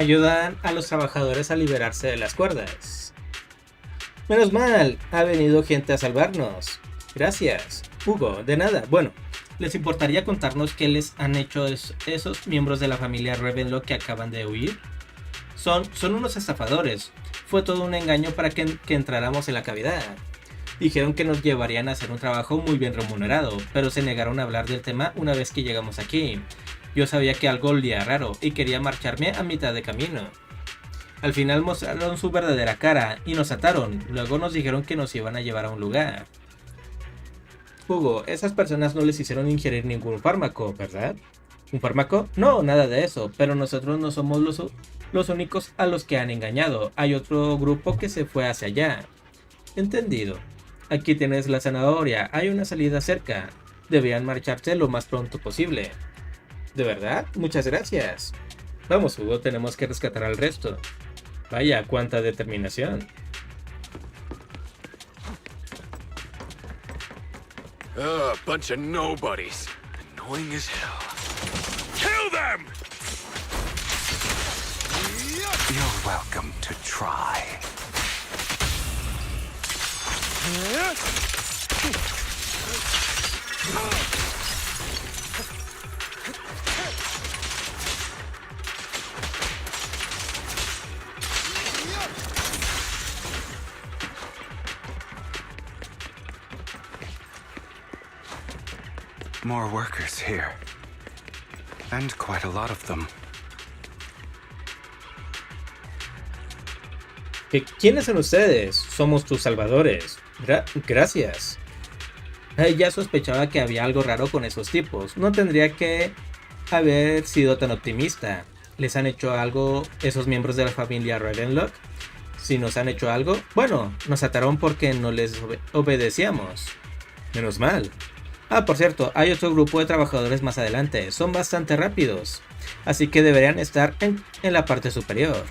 Ayudan a los trabajadores a liberarse de las cuerdas. Menos mal, ha venido gente a salvarnos. Gracias. Hugo, de nada. Bueno, ¿les importaría contarnos qué les han hecho esos miembros de la familia Ravenlock que acaban de huir? Son unos estafadores. Fue todo un engaño para que entráramos en la cavidad. Dijeron que nos llevarían a hacer un trabajo muy bien remunerado, pero se negaron a hablar del tema una vez que llegamos aquí. Yo sabía que algo olía raro y quería marcharme a mitad de camino. Al final mostraron su verdadera cara y nos ataron. Luego nos dijeron que nos iban a llevar a un lugar. Hugo, esas personas no les hicieron ingerir ningún fármaco, ¿verdad? ¿Un fármaco? No, nada de eso, pero nosotros no somos los únicos a los que han engañado. Hay otro grupo que se fue hacia allá. Entendido. Aquí tienes la zanahoria, hay una salida cerca. Deberían marcharse lo más pronto posible. ¿De verdad? Muchas gracias. Vamos, Hugo, tenemos que rescatar al resto. Vaya, cuánta determinación. A bunch of nobodies. Annoying as hell. Kill them! You're welcome to try. More workers here. And quite a lot of them. ¿Quiénes son ustedes? Somos tus salvadores. Gracias. Ya sospechaba que había algo raro con esos tipos. No tendría que haber sido tan optimista. ¿Les han hecho algo esos miembros de la familia Ravenlock? Si nos han hecho algo, bueno, nos ataron porque no les obedecíamos. Menos mal. Ah, por cierto, hay otro grupo de trabajadores más adelante. Son bastante rápidos. Así que deberían estar en la parte superior.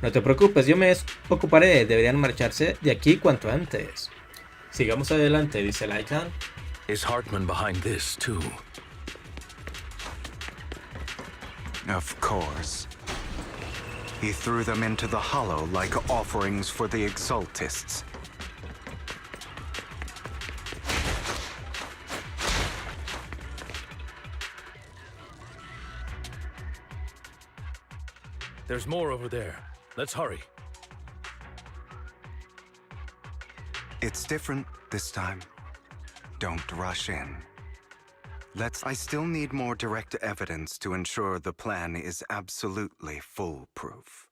No te preocupes, yo me ocuparé. Deberían marcharse de aquí cuanto antes. Sigamos adelante, dice Lycan. Is Hartman behind this too? Of course. He threw them into the hollow like offerings for the Exaltists. There's more over there. Let's hurry. It's different this time. Don't rush in. I still need more direct evidence to ensure the plan is absolutely foolproof.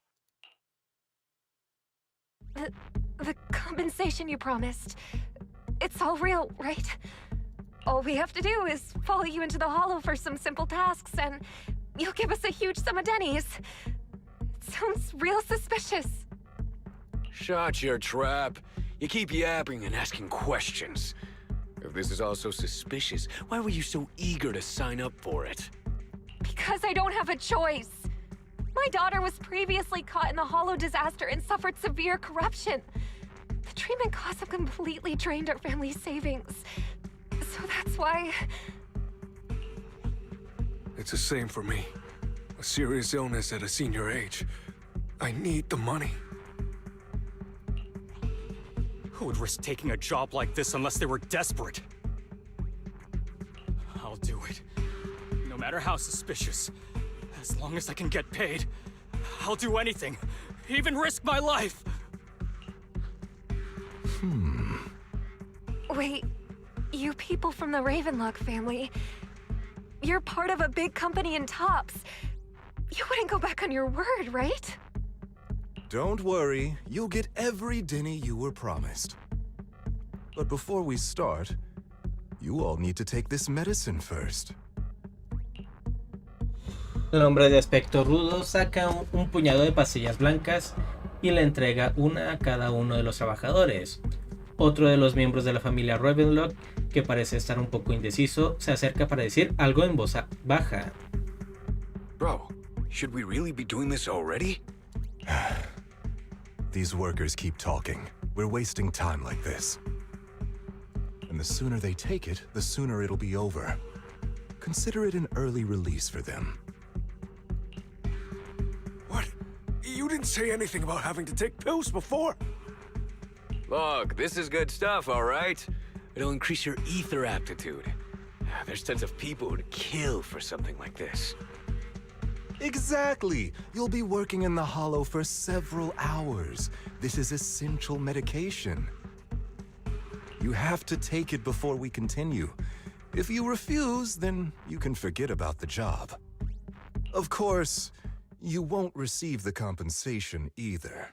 The compensation you promised. It's all real, right? All we have to do is follow you into the hollow for some simple tasks, and you'll give us a huge sum of dennies. It sounds real suspicious. Shut your trap. You keep yapping and asking questions. If this is all so suspicious, why were you so eager to sign up for it? Because I don't have a choice. My daughter was previously caught in the hollow disaster and suffered severe corruption. The treatment costs have completely drained our family's savings. So that's why... It's the same for me. A serious illness at a senior age. I need the money. Who would risk taking a job like this unless they were desperate? I'll do it. No matter how suspicious. As long as I can get paid, I'll do anything. Even risk my life! Wait, you people from the Ravenlock family, you're part of a big company in Tops. You wouldn't go back on your word, right? Don't worry, you'll get every denny you were promised. But before we start, you all need to take this medicine first. El hombre de aspecto rudo saca un puñado de pastillas blancas y le entrega una a cada uno de los trabajadores. Otro de los miembros de la familia Ravenlock, que parece estar un poco indeciso, se acerca para decir algo en voz baja. Bro, should we really be doing this already? These workers keep talking. We're wasting time like this. And the sooner they take it, the sooner it'll be over. Consider it an early release for them. You didn't say anything about having to take pills before. Look, this is good stuff, all right? It'll increase your ether aptitude. There's tons of people who'd kill for something like this. Exactly. You'll be working in the Hollow for several hours. This is essential medication. You have to take it before we continue. If you refuse, then you can forget about the job. Of course, you won't receive the compensation either.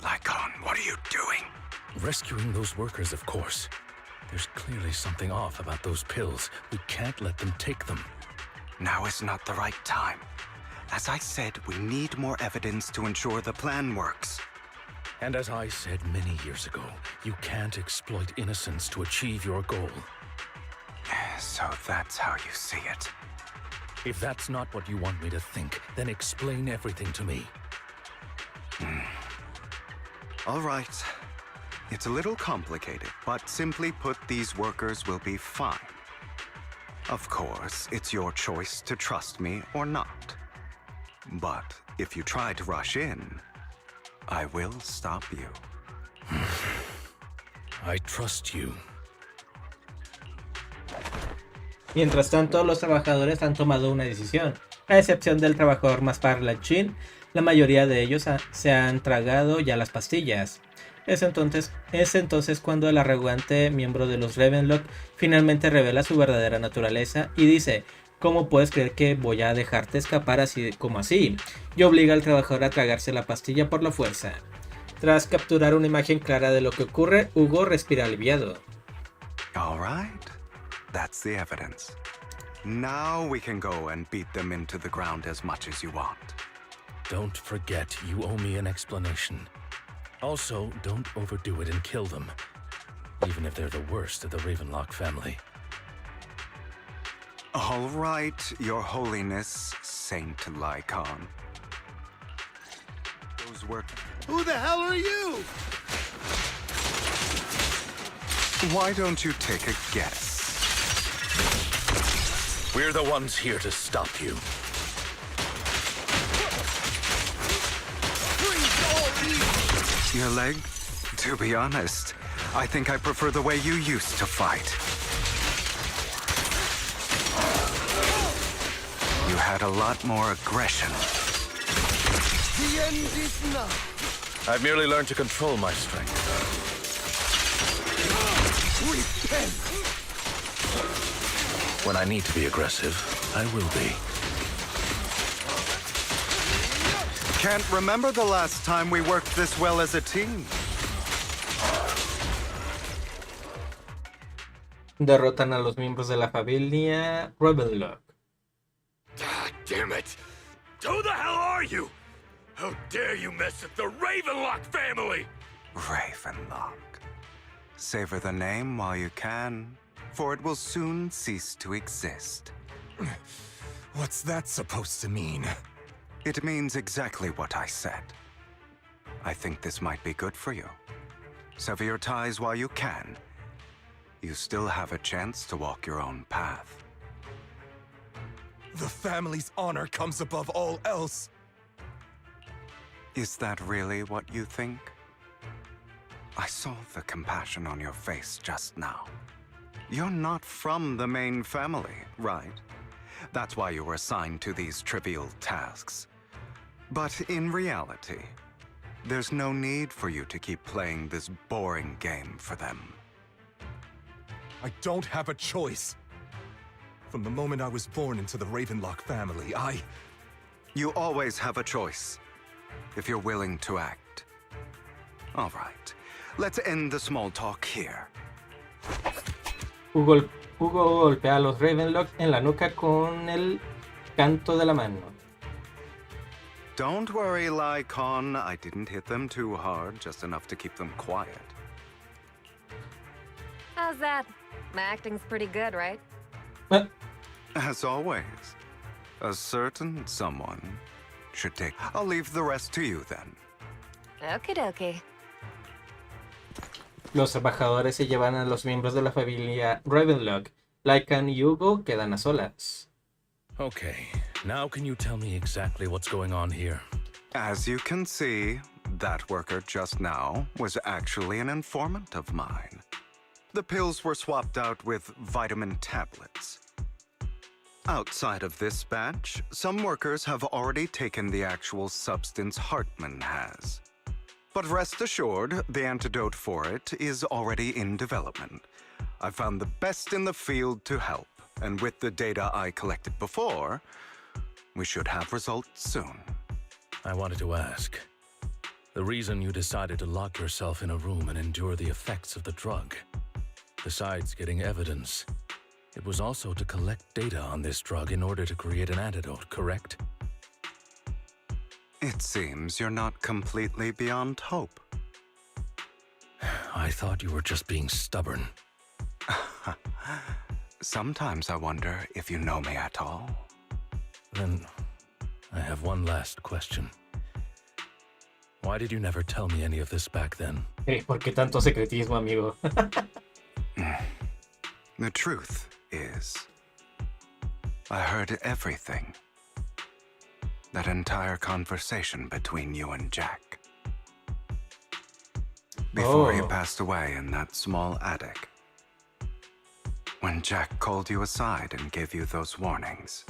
Lycon, what are you doing? Rescuing those workers, of course. There's clearly something off about those pills. We can't let them take them. Now is not the right time. As I said, we need more evidence to ensure the plan works. And as I said many years ago, you can't exploit innocence to achieve your goal. So that's how you see it. If that's not what you want me to think, then explain everything to me. All right. It's a little complicated, but simply put, these workers will be fine. Of course, it's your choice to trust me or not. But if you try to rush in, I will stop you. I trust you. Mientras tanto, los trabajadores han tomado una decisión. A excepción del trabajador más parlanchín, la mayoría de ellos se han tragado ya las pastillas. Es entonces cuando el arrogante miembro de los Ravenlock finalmente revela su verdadera naturaleza y dice: ¿cómo puedes creer que voy a dejarte escapar así como así? Y obliga al trabajador a tragarse la pastilla por la fuerza. Tras capturar una imagen clara de lo que ocurre, Hugo respira aliviado. All right. That's the evidence. Now we can go and beat them into the ground as much as you want. Don't forget, you owe me an explanation. Also, don't overdo it and kill them, even if they're the worst of the Ravenlock family. All right, Your Holiness, Saint Lycon. Those were... Who the hell are you? Why don't you take a guess? We're the ones here to stop you. Your leg? To be honest, I think I prefer the way you used to fight. You had a lot more aggression. The end is now. I've merely learned to control my strength. Repent. When I need to be aggressive, I will be. Can't remember the last time we worked this well as a team. Derrotan a los miembros de la familia Ravenlock. God damn it! Who the hell are you? How dare you mess with the Ravenlock family? Ravenlock. Savor the name while you can, for it will soon cease to exist. What's that supposed to mean? It means exactly what I said. I think this might be good for you. Sever your ties while you can. You still have a chance to walk your own path. The family's honor comes above all else. Is that really what you think? I saw the compassion on your face just now. You're not from the main family, right? That's why you were assigned to these trivial tasks. But in reality, there's no need for you to keep playing this boring game for them. I don't have a choice. From the moment I was born into the Ravenlock family, You always have a choice, if you're willing to act. All right, let's end the small talk here. Hugo golpea a los Ravenlock en la nuca con el canto de la mano. Don't worry, Lycon. I didn't hit them too hard, just enough to keep them quiet. How's that? My acting's pretty good, right? As always, a certain someone should take... I'll leave the rest to you, then. Okie dokie. Los trabajadores se llevan a los miembros de la familia Ravenlock. Lycan y Hugo quedan a solas. Okay, Now can you tell me exactly what's going on here? As you can see, that worker just now was actually an informant of mine. The pills were swapped out with vitamin tablets. Outside of this batch, some workers have already taken the actual substance Hartman has. But rest assured, the antidote for it is already in development. I found the best in the field to help, and with the data I collected before, we should have results soon. I wanted to ask. The reason you decided to lock yourself in a room and endure the effects of the drug, besides getting evidence, it was also to collect data on this drug in order to create an antidote, correct? It seems you're not completely beyond hope. I thought you were just being stubborn. Sometimes I wonder if you know me at all. Then, I have one last question. Why did you never tell me any of this back then? Hey, ¿por qué tanto secretismo, amigo? The truth is, I heard everything. That entire conversation between you and Jack. Before he passed away in that small attic. When Jack called you aside and gave you those warnings.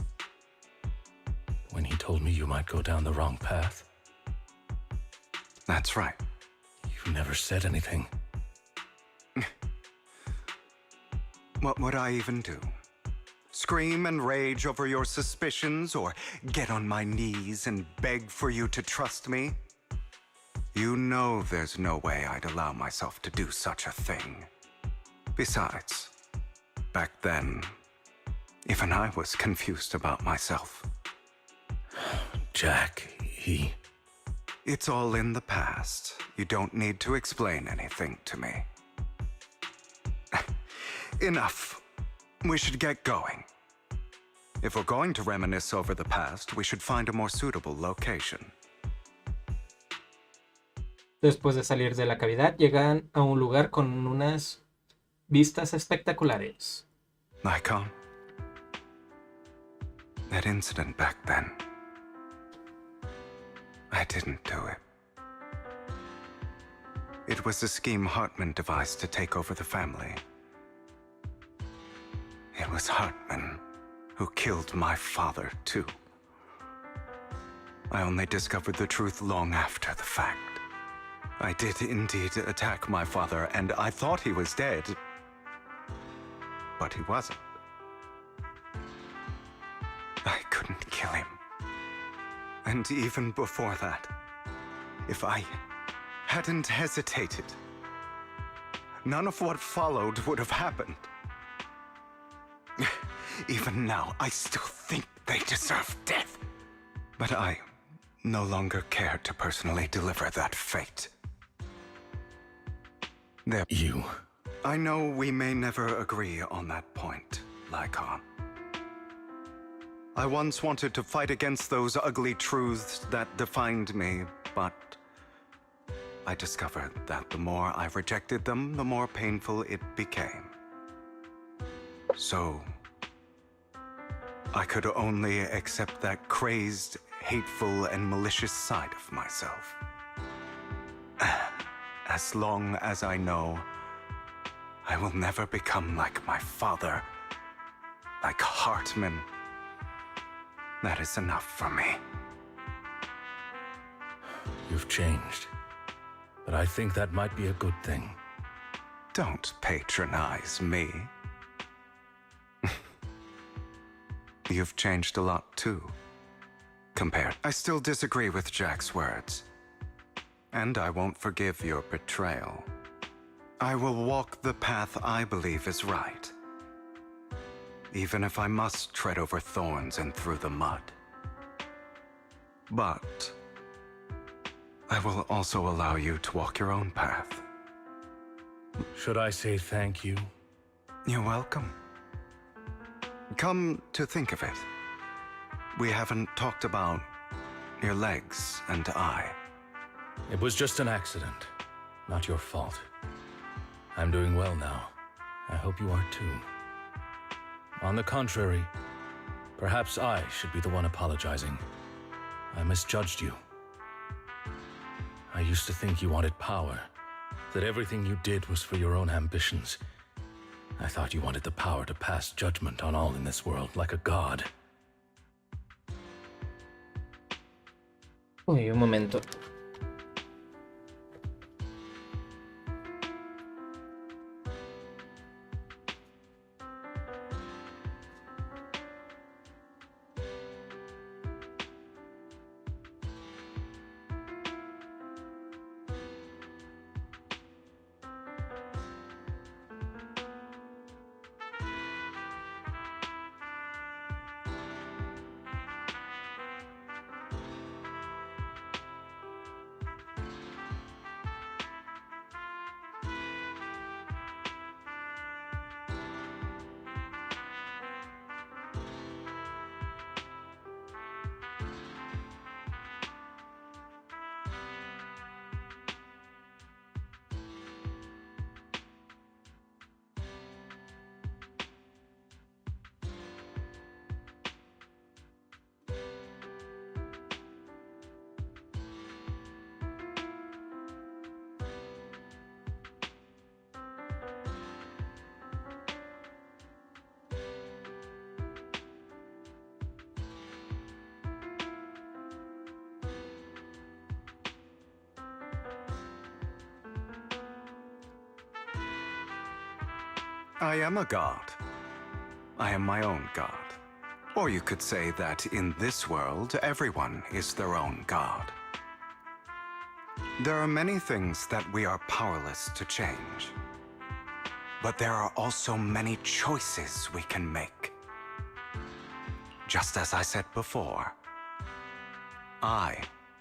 When he told me you might go down the wrong path? That's right. You never said anything. What would I even do? Scream and rage over your suspicions, or get on my knees and beg for you to trust me? You know there's no way I'd allow myself to do such a thing. Besides, back then, even I was confused about myself. Jack, he... It's all in the past. You don't need to explain anything to me. Enough. We should get going. If we're going to reminisce over the past, we should find a more suitable location. Después de salir de la cavidad, llegan a un lugar con unas vistas espectaculares. Lycon, that incident back then, I didn't do it. It was a scheme Hartman devised to take over the family. It was Hartman who killed my father, too. I only discovered the truth long after the fact. I did indeed attack my father, and I thought he was dead. But he wasn't. I couldn't kill him. And even before that, if I hadn't hesitated, none of what followed would have happened. Even now, I still think they deserve death. But I no longer care to personally deliver that fate. You... I know we may never agree on that point, Lycon. I once wanted to fight against those ugly truths that defined me, but I discovered that the more I rejected them, the more painful it became. So, I could only accept that crazed, hateful, and malicious side of myself. As long as I know I will never become like my father, like Hartman, that is enough for me. You've changed, but I think that might be a good thing. Don't patronize me. You've changed a lot too. I still disagree with Jack's words. And I won't forgive your betrayal. I will walk the path I believe is right. Even if I must tread over thorns and through the mud. But I will also allow you to walk your own path. Should I say thank you? You're welcome. Come to think of it, we haven't talked about your legs and eye. It was just an accident, not your fault. I'm doing well now. I hope you are too. On the contrary, Perhaps I should be the one apologizing. I misjudged you. I used to think you wanted power, that everything you did was for your own ambitions. I thought you wanted the power to pass judgment on all in this world like a god. Uy, un momento. I am a god. I am my own god. Or you could say that in this world, everyone is their own god. There are many things that we are powerless to change. But there are also many choices we can make. Just as I said before, I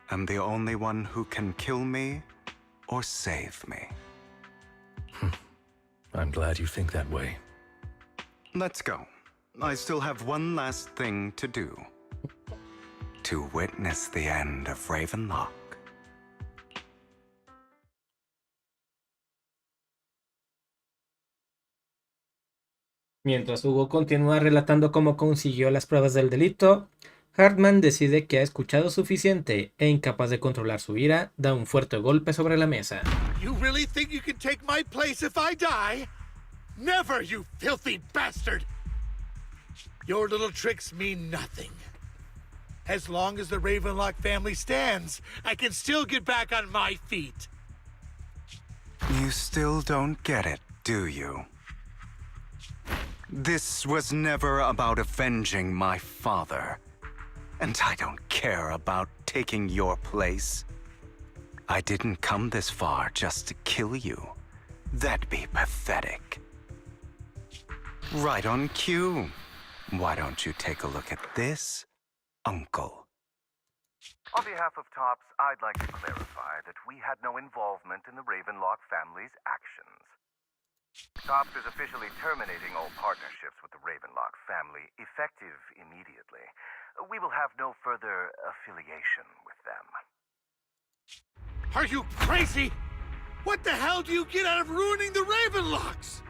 am the only one who can kill me or save me. I'm glad you think that way. Let's go. I still have one last thing to do. To witness the end of Ravenlock. Mientras Hugo continúa relatando cómo consiguió las pruebas del delito, Hartman decide que ha escuchado suficiente e incapaz de controlar su ira, da un fuerte golpe sobre la mesa. You really think you can take my place if I die? Never, you filthy bastard! Your little tricks mean nothing. As long as the Ravenlock family stands, I can still get back on my feet. You still don't get it, do you? This was never about avenging my father. And I don't care about taking your place. I didn't come this far just to kill you. That'd be pathetic. Right on cue. Why don't you take a look at this, Uncle? On behalf of TOPS, I'd like to clarify that we had no involvement in the Ravenlock family's actions. TOPS is officially terminating all partnerships with the Ravenlock family, effective immediately. We will have no further affiliation with them. Are you crazy? What the hell do you get out of ruining the Ravenlocks?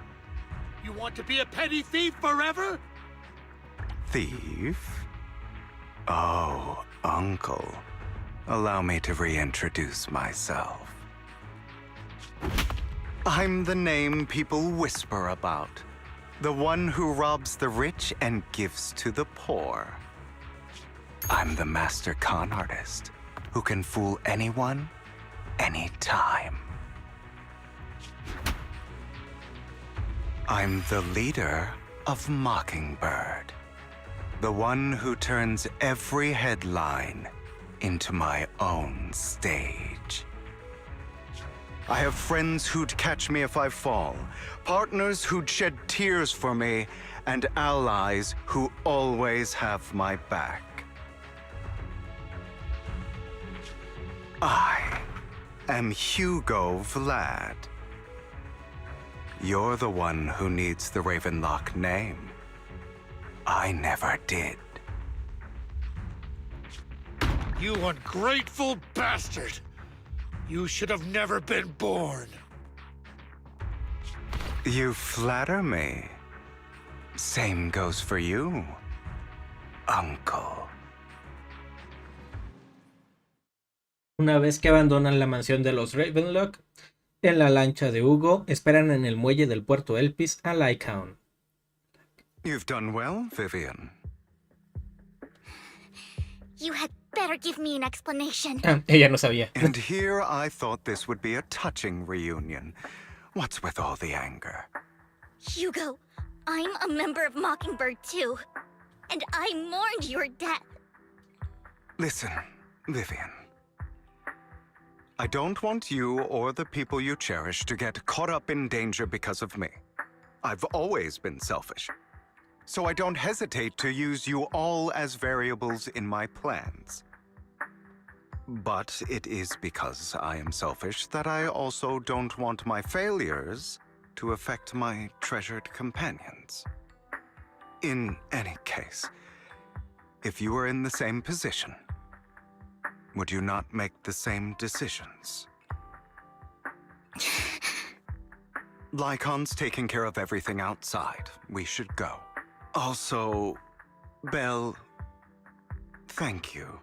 You want to be a petty thief forever? Thief? Oh, Uncle. Allow me to reintroduce myself. I'm the name people whisper about. The one who robs the rich and gives to the poor. I'm the master con artist who can fool anyone, anytime. I'm the leader of Mockingbird. The one who turns every headline into my own stage. I have friends who'd catch me if I fall, partners who'd shed tears for me, and allies who always have my back. I am Hugo Vlad. You're the one who needs the Ravenlock name. I never did. You ungrateful bastard! You should have never been born. You flatter me. Same goes for you. uncle. Una vez que abandonan la mansión de los Ravenlock, en la lancha de Hugo esperan en el muelle del puerto Elpis a Lycaon. You've done well, Vivian. You had better give me an explanation. Ella no sabía. And here I thought this would be a touching reunion. What's with all the anger? Hugo, I'm a member of Mockingbird too. And I mourned your death. Listen, Vivian. I don't want you or the people you cherish to get caught up in danger because of me. I've always been selfish. So I don't hesitate to use you all as variables in my plans. But it is because I am selfish that I also don't want my failures to affect my treasured companions. In any case, if you were in the same position, would you not make the same decisions? Lycaon's taking care of everything outside. We should go. Also, Belle, thank you.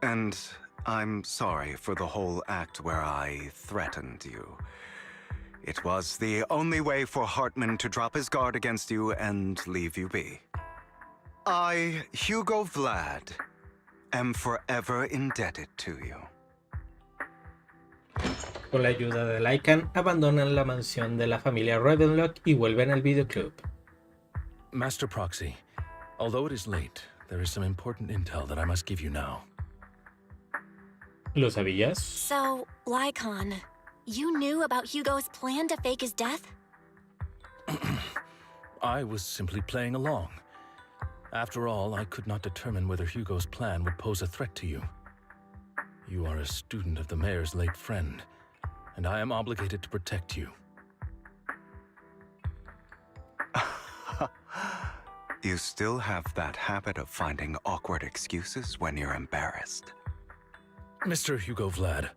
And I'm sorry for the whole act where I threatened you. It was the only way for Hartman to drop his guard against you and leave you be. I, Hugo Vlad, am forever indebted to you. Con la ayuda de Lycan, abandonan la mansión de la familia Ravenlock y vuelven al videoclub. Master Proxy, although it is late, there is some important intel that I must give you now. ¿Lo sabías? So, Lycon, you knew about Hugo's plan to fake his death? I was simply playing along. After all, I could not determine whether Hugo's plan would pose a threat to you. You are a student of the mayor's late friend, and I am obligated to protect you. You still have that habit of finding awkward excuses when you're embarrassed. Mr. Hugo Vlad,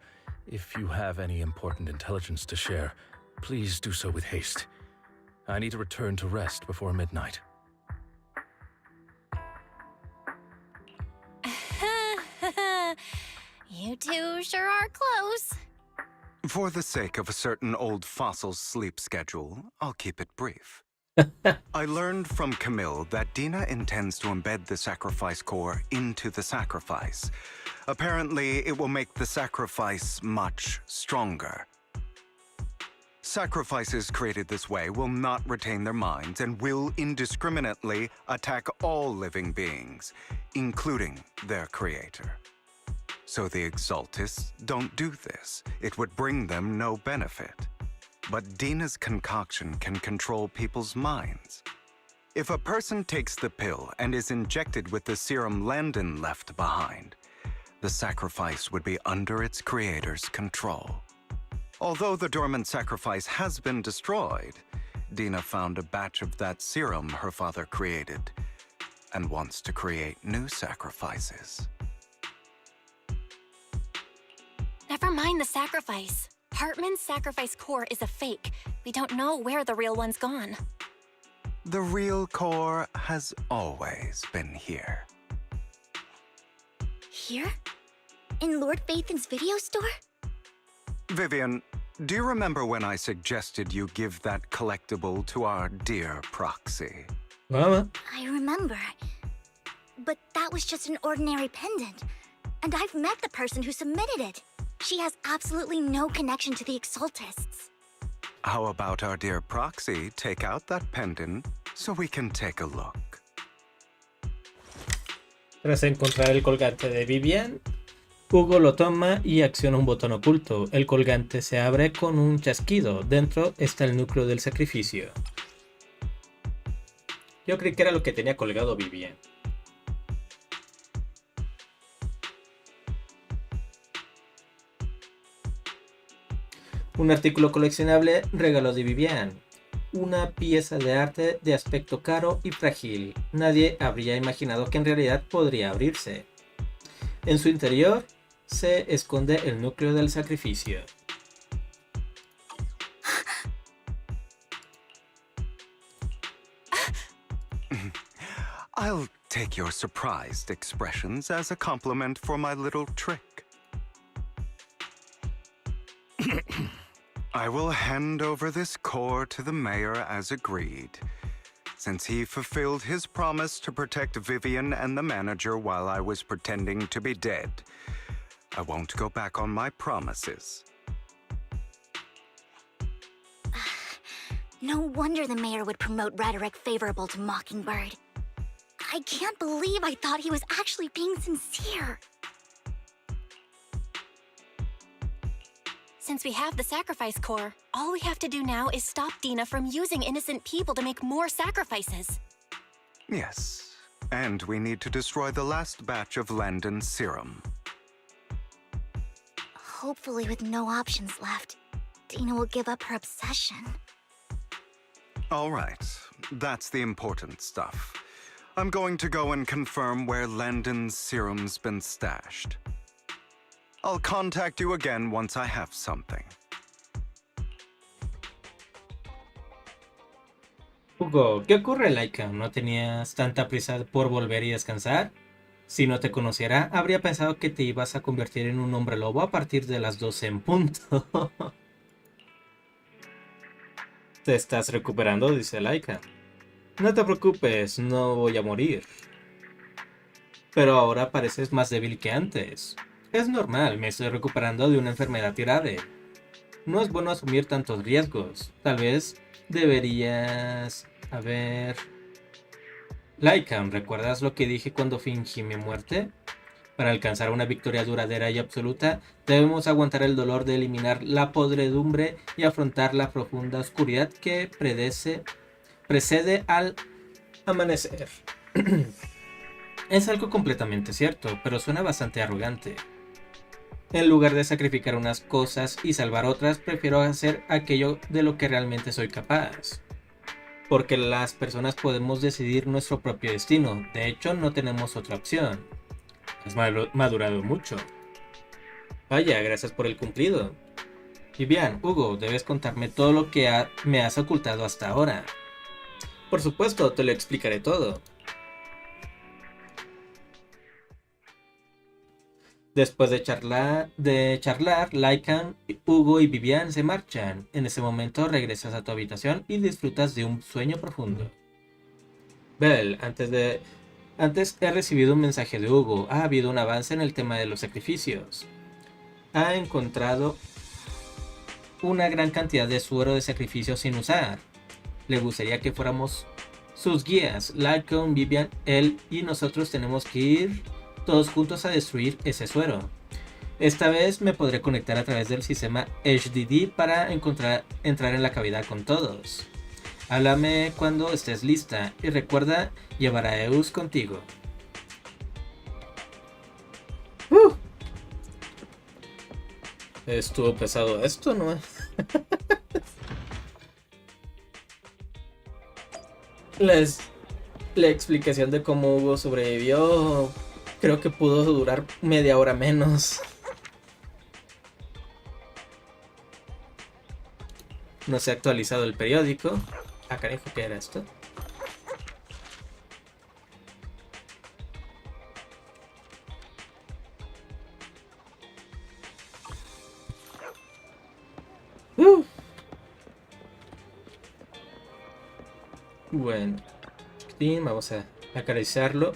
if you have any important intelligence to share, please do so with haste. I need to return to rest before midnight. You two sure are close. For the sake of a certain old fossil's sleep schedule, I'll keep it brief. I learned from Camille that Dina intends to embed the sacrifice core into the sacrifice. Apparently, it will make the sacrifice much stronger. Sacrifices created this way will not retain their minds and will indiscriminately attack all living beings, including their creator. So the Exaltists don't do this. It would bring them no benefit. But Dina's concoction can control people's minds. If a person takes the pill and is injected with the serum Landon left behind, the sacrifice would be under its creator's control. Although the dormant sacrifice has been destroyed, Dina found a batch of that serum her father created and wants to create new sacrifices. Never mind the sacrifice. Hartman's sacrifice core is a fake. We don't know where the real one's gone. The real core has always been here. Here? In Lord Phaethon's video store? Vivian, do you remember when I suggested you give that collectible to our dear Proxy? Mama. I remember. But that was just an ordinary pendant. And I've met the person who submitted it. She has absolutely no connection to the Exaltists. How about our dear Proxy take out that pendant so we can take a look? Tras encontrar el colgante de Vivian, Hugo lo toma y acciona un botón oculto. El colgante se abre con un chasquido. Dentro está el núcleo del sacrificio. Yo creí que era lo que tenía colgado Vivian. Un artículo coleccionable regalo de Vivian. Una pieza de arte de aspecto caro y frágil. Nadie habría imaginado que en realidad podría abrirse. En su interior se esconde el núcleo del sacrificio. I'll Take your surprised expressions as a compliment for my little trick. I will hand over this core to the mayor as agreed, since he fulfilled his promise to protect Vivian and the manager while I was pretending to be dead. I won't go back on my promises. No wonder the mayor would promote rhetoric favorable to Mockingbird. I can't believe I thought he was actually being sincere. Since we have the sacrifice core, all we have to do now is stop Dina from using innocent people to make more sacrifices. Yes, and we need to destroy the last batch of Landon's serum. Hopefully with no options left, Dina will give up her obsession. All right, that's the important stuff. I'm going to go and confirm where Landon's serum's been stashed. I'll contact you again once I have something. Hugo, ¿qué ocurre, Laika? ¿No tenías tanta prisa por volver y descansar? Si no te conociera, habría pensado que te ibas a convertir en un hombre lobo a partir de las 12 en punto. ¿Te estás recuperando?, dice Laika. No te preocupes, no voy a morir. Pero ahora pareces más débil que antes. Es normal, me estoy recuperando de una enfermedad grave. No es bueno asumir tantos riesgos. Tal vez deberías... A ver... Laika, ¿recuerdas lo que dije cuando fingí mi muerte? Para alcanzar una victoria duradera y absoluta, debemos aguantar el dolor de eliminar la podredumbre y afrontar la profunda oscuridad que precede al amanecer. Es algo completamente cierto, pero suena bastante arrogante. En lugar de sacrificar unas cosas y salvar otras, prefiero hacer aquello de lo que realmente soy capaz. Porque las personas podemos decidir nuestro propio destino. De hecho, no tenemos otra opción. Has madurado mucho. Vaya, gracias por el cumplido. Y bien, Hugo, debes contarme todo lo que me has ocultado hasta ahora. Por supuesto, te lo explicaré todo. Después de charlar, Laika, Hugo y Vivian se marchan. En ese momento regresas a tu habitación y disfrutas de un sueño profundo. Belle, antes he recibido un mensaje de Hugo. Ha habido un avance en el tema de los sacrificios. Ha encontrado una gran cantidad de suero de sacrificio sin usar. Le gustaría que fuéramos sus guías. Laika, Vivian, él y nosotros tenemos que ir todos juntos a destruir ese suero. Esta vez me podré conectar a través del sistema HDD para entrar en la cavidad con todos. Háblame cuando estés lista y recuerda llevar a Eus contigo. Estuvo pesado esto, ¿no? La explicación de cómo Hugo sobrevivió creo que pudo durar media hora menos. No se ha actualizado el periódico. Ah, carajo, ¿qué era esto? Bueno, vamos a acariciarlo.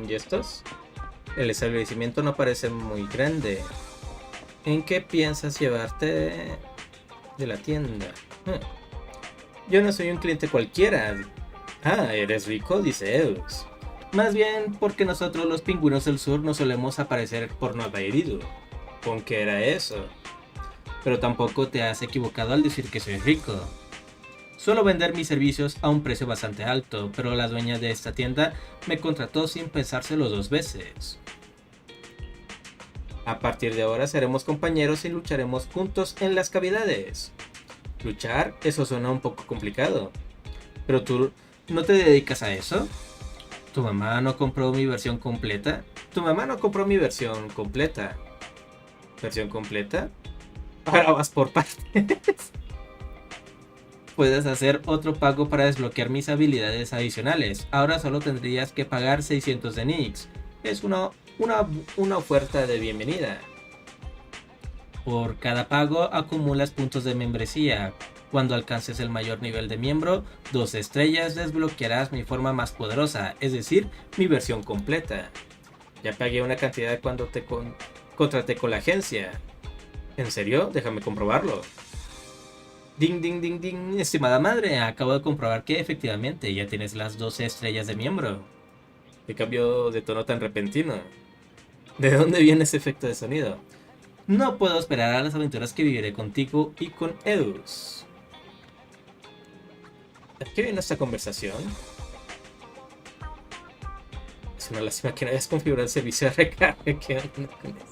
¿Y estos? El establecimiento no parece muy grande. ¿En qué piensas llevarte de la tienda? Yo no soy un cliente cualquiera. Ah, ¿eres rico?, dice Eus. Más bien porque nosotros los pingüinos del sur no solemos aparecer por no haber herido. ¿Con qué era eso? Pero tampoco te has equivocado al decir que soy rico. Suelo vender mis servicios a un precio bastante alto, pero la dueña de esta tienda me contrató sin pensárselo dos veces. A partir de ahora seremos compañeros y lucharemos juntos en las cavidades. Luchar, eso suena un poco complicado. Pero tú no te dedicas a eso. ¿Tu mamá no compró mi versión completa? Tu mamá no compró mi versión completa. ¿Versión completa? Ahora vas por partes. Puedes hacer otro pago para desbloquear mis habilidades adicionales. Ahora solo tendrías que pagar 600 de Nix. Es una oferta de bienvenida. Por cada pago acumulas puntos de membresía. Cuando alcances el mayor nivel de miembro, 2 estrellas, desbloquearás mi forma más poderosa, es decir, mi versión completa. Ya pagué una cantidad cuando te contraté con la agencia. ¿En serio? Déjame comprobarlo. Ding, ding, ding, ding, estimada madre, acabo de comprobar que efectivamente ya tienes las 12 estrellas de miembro. ¿Qué cambio de tono tan repentino? ¿De dónde viene ese efecto de sonido? No puedo esperar a las aventuras que viviré contigo y con Eus. ¿A qué viene esta conversación? Es una lástima que no hayas configurado el servicio de recarga. ¿Qué onda con eso?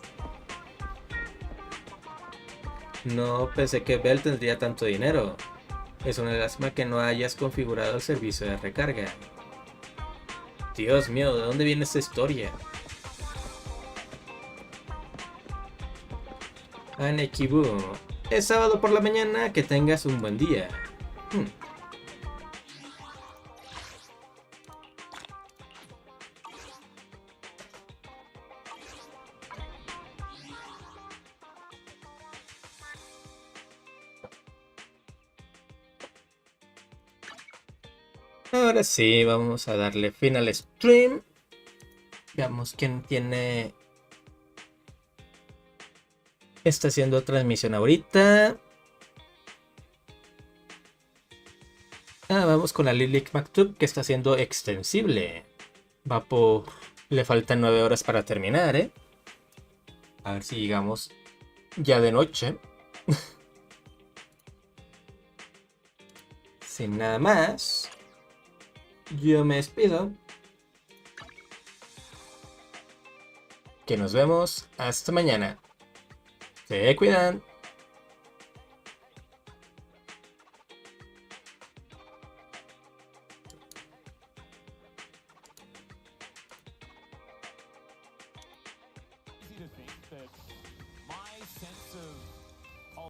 No pensé que Bell tendría tanto dinero. Es una lástima que no hayas configurado el servicio de recarga. Dios mío, ¿de dónde viene esta historia? Anekibu. Es sábado por la mañana, que tengas un buen día. Ahora sí, vamos a darle fin al stream. Veamos quién está haciendo transmisión ahorita. Vamos con la Lilith Maktub, que está haciendo extensible. Le faltan 9 horas para terminar, ¿eh? A ver si llegamos ya de noche. Sin nada más, yo me despido. Que nos vemos hasta mañana. Se cuidan. Easy to think that my sense of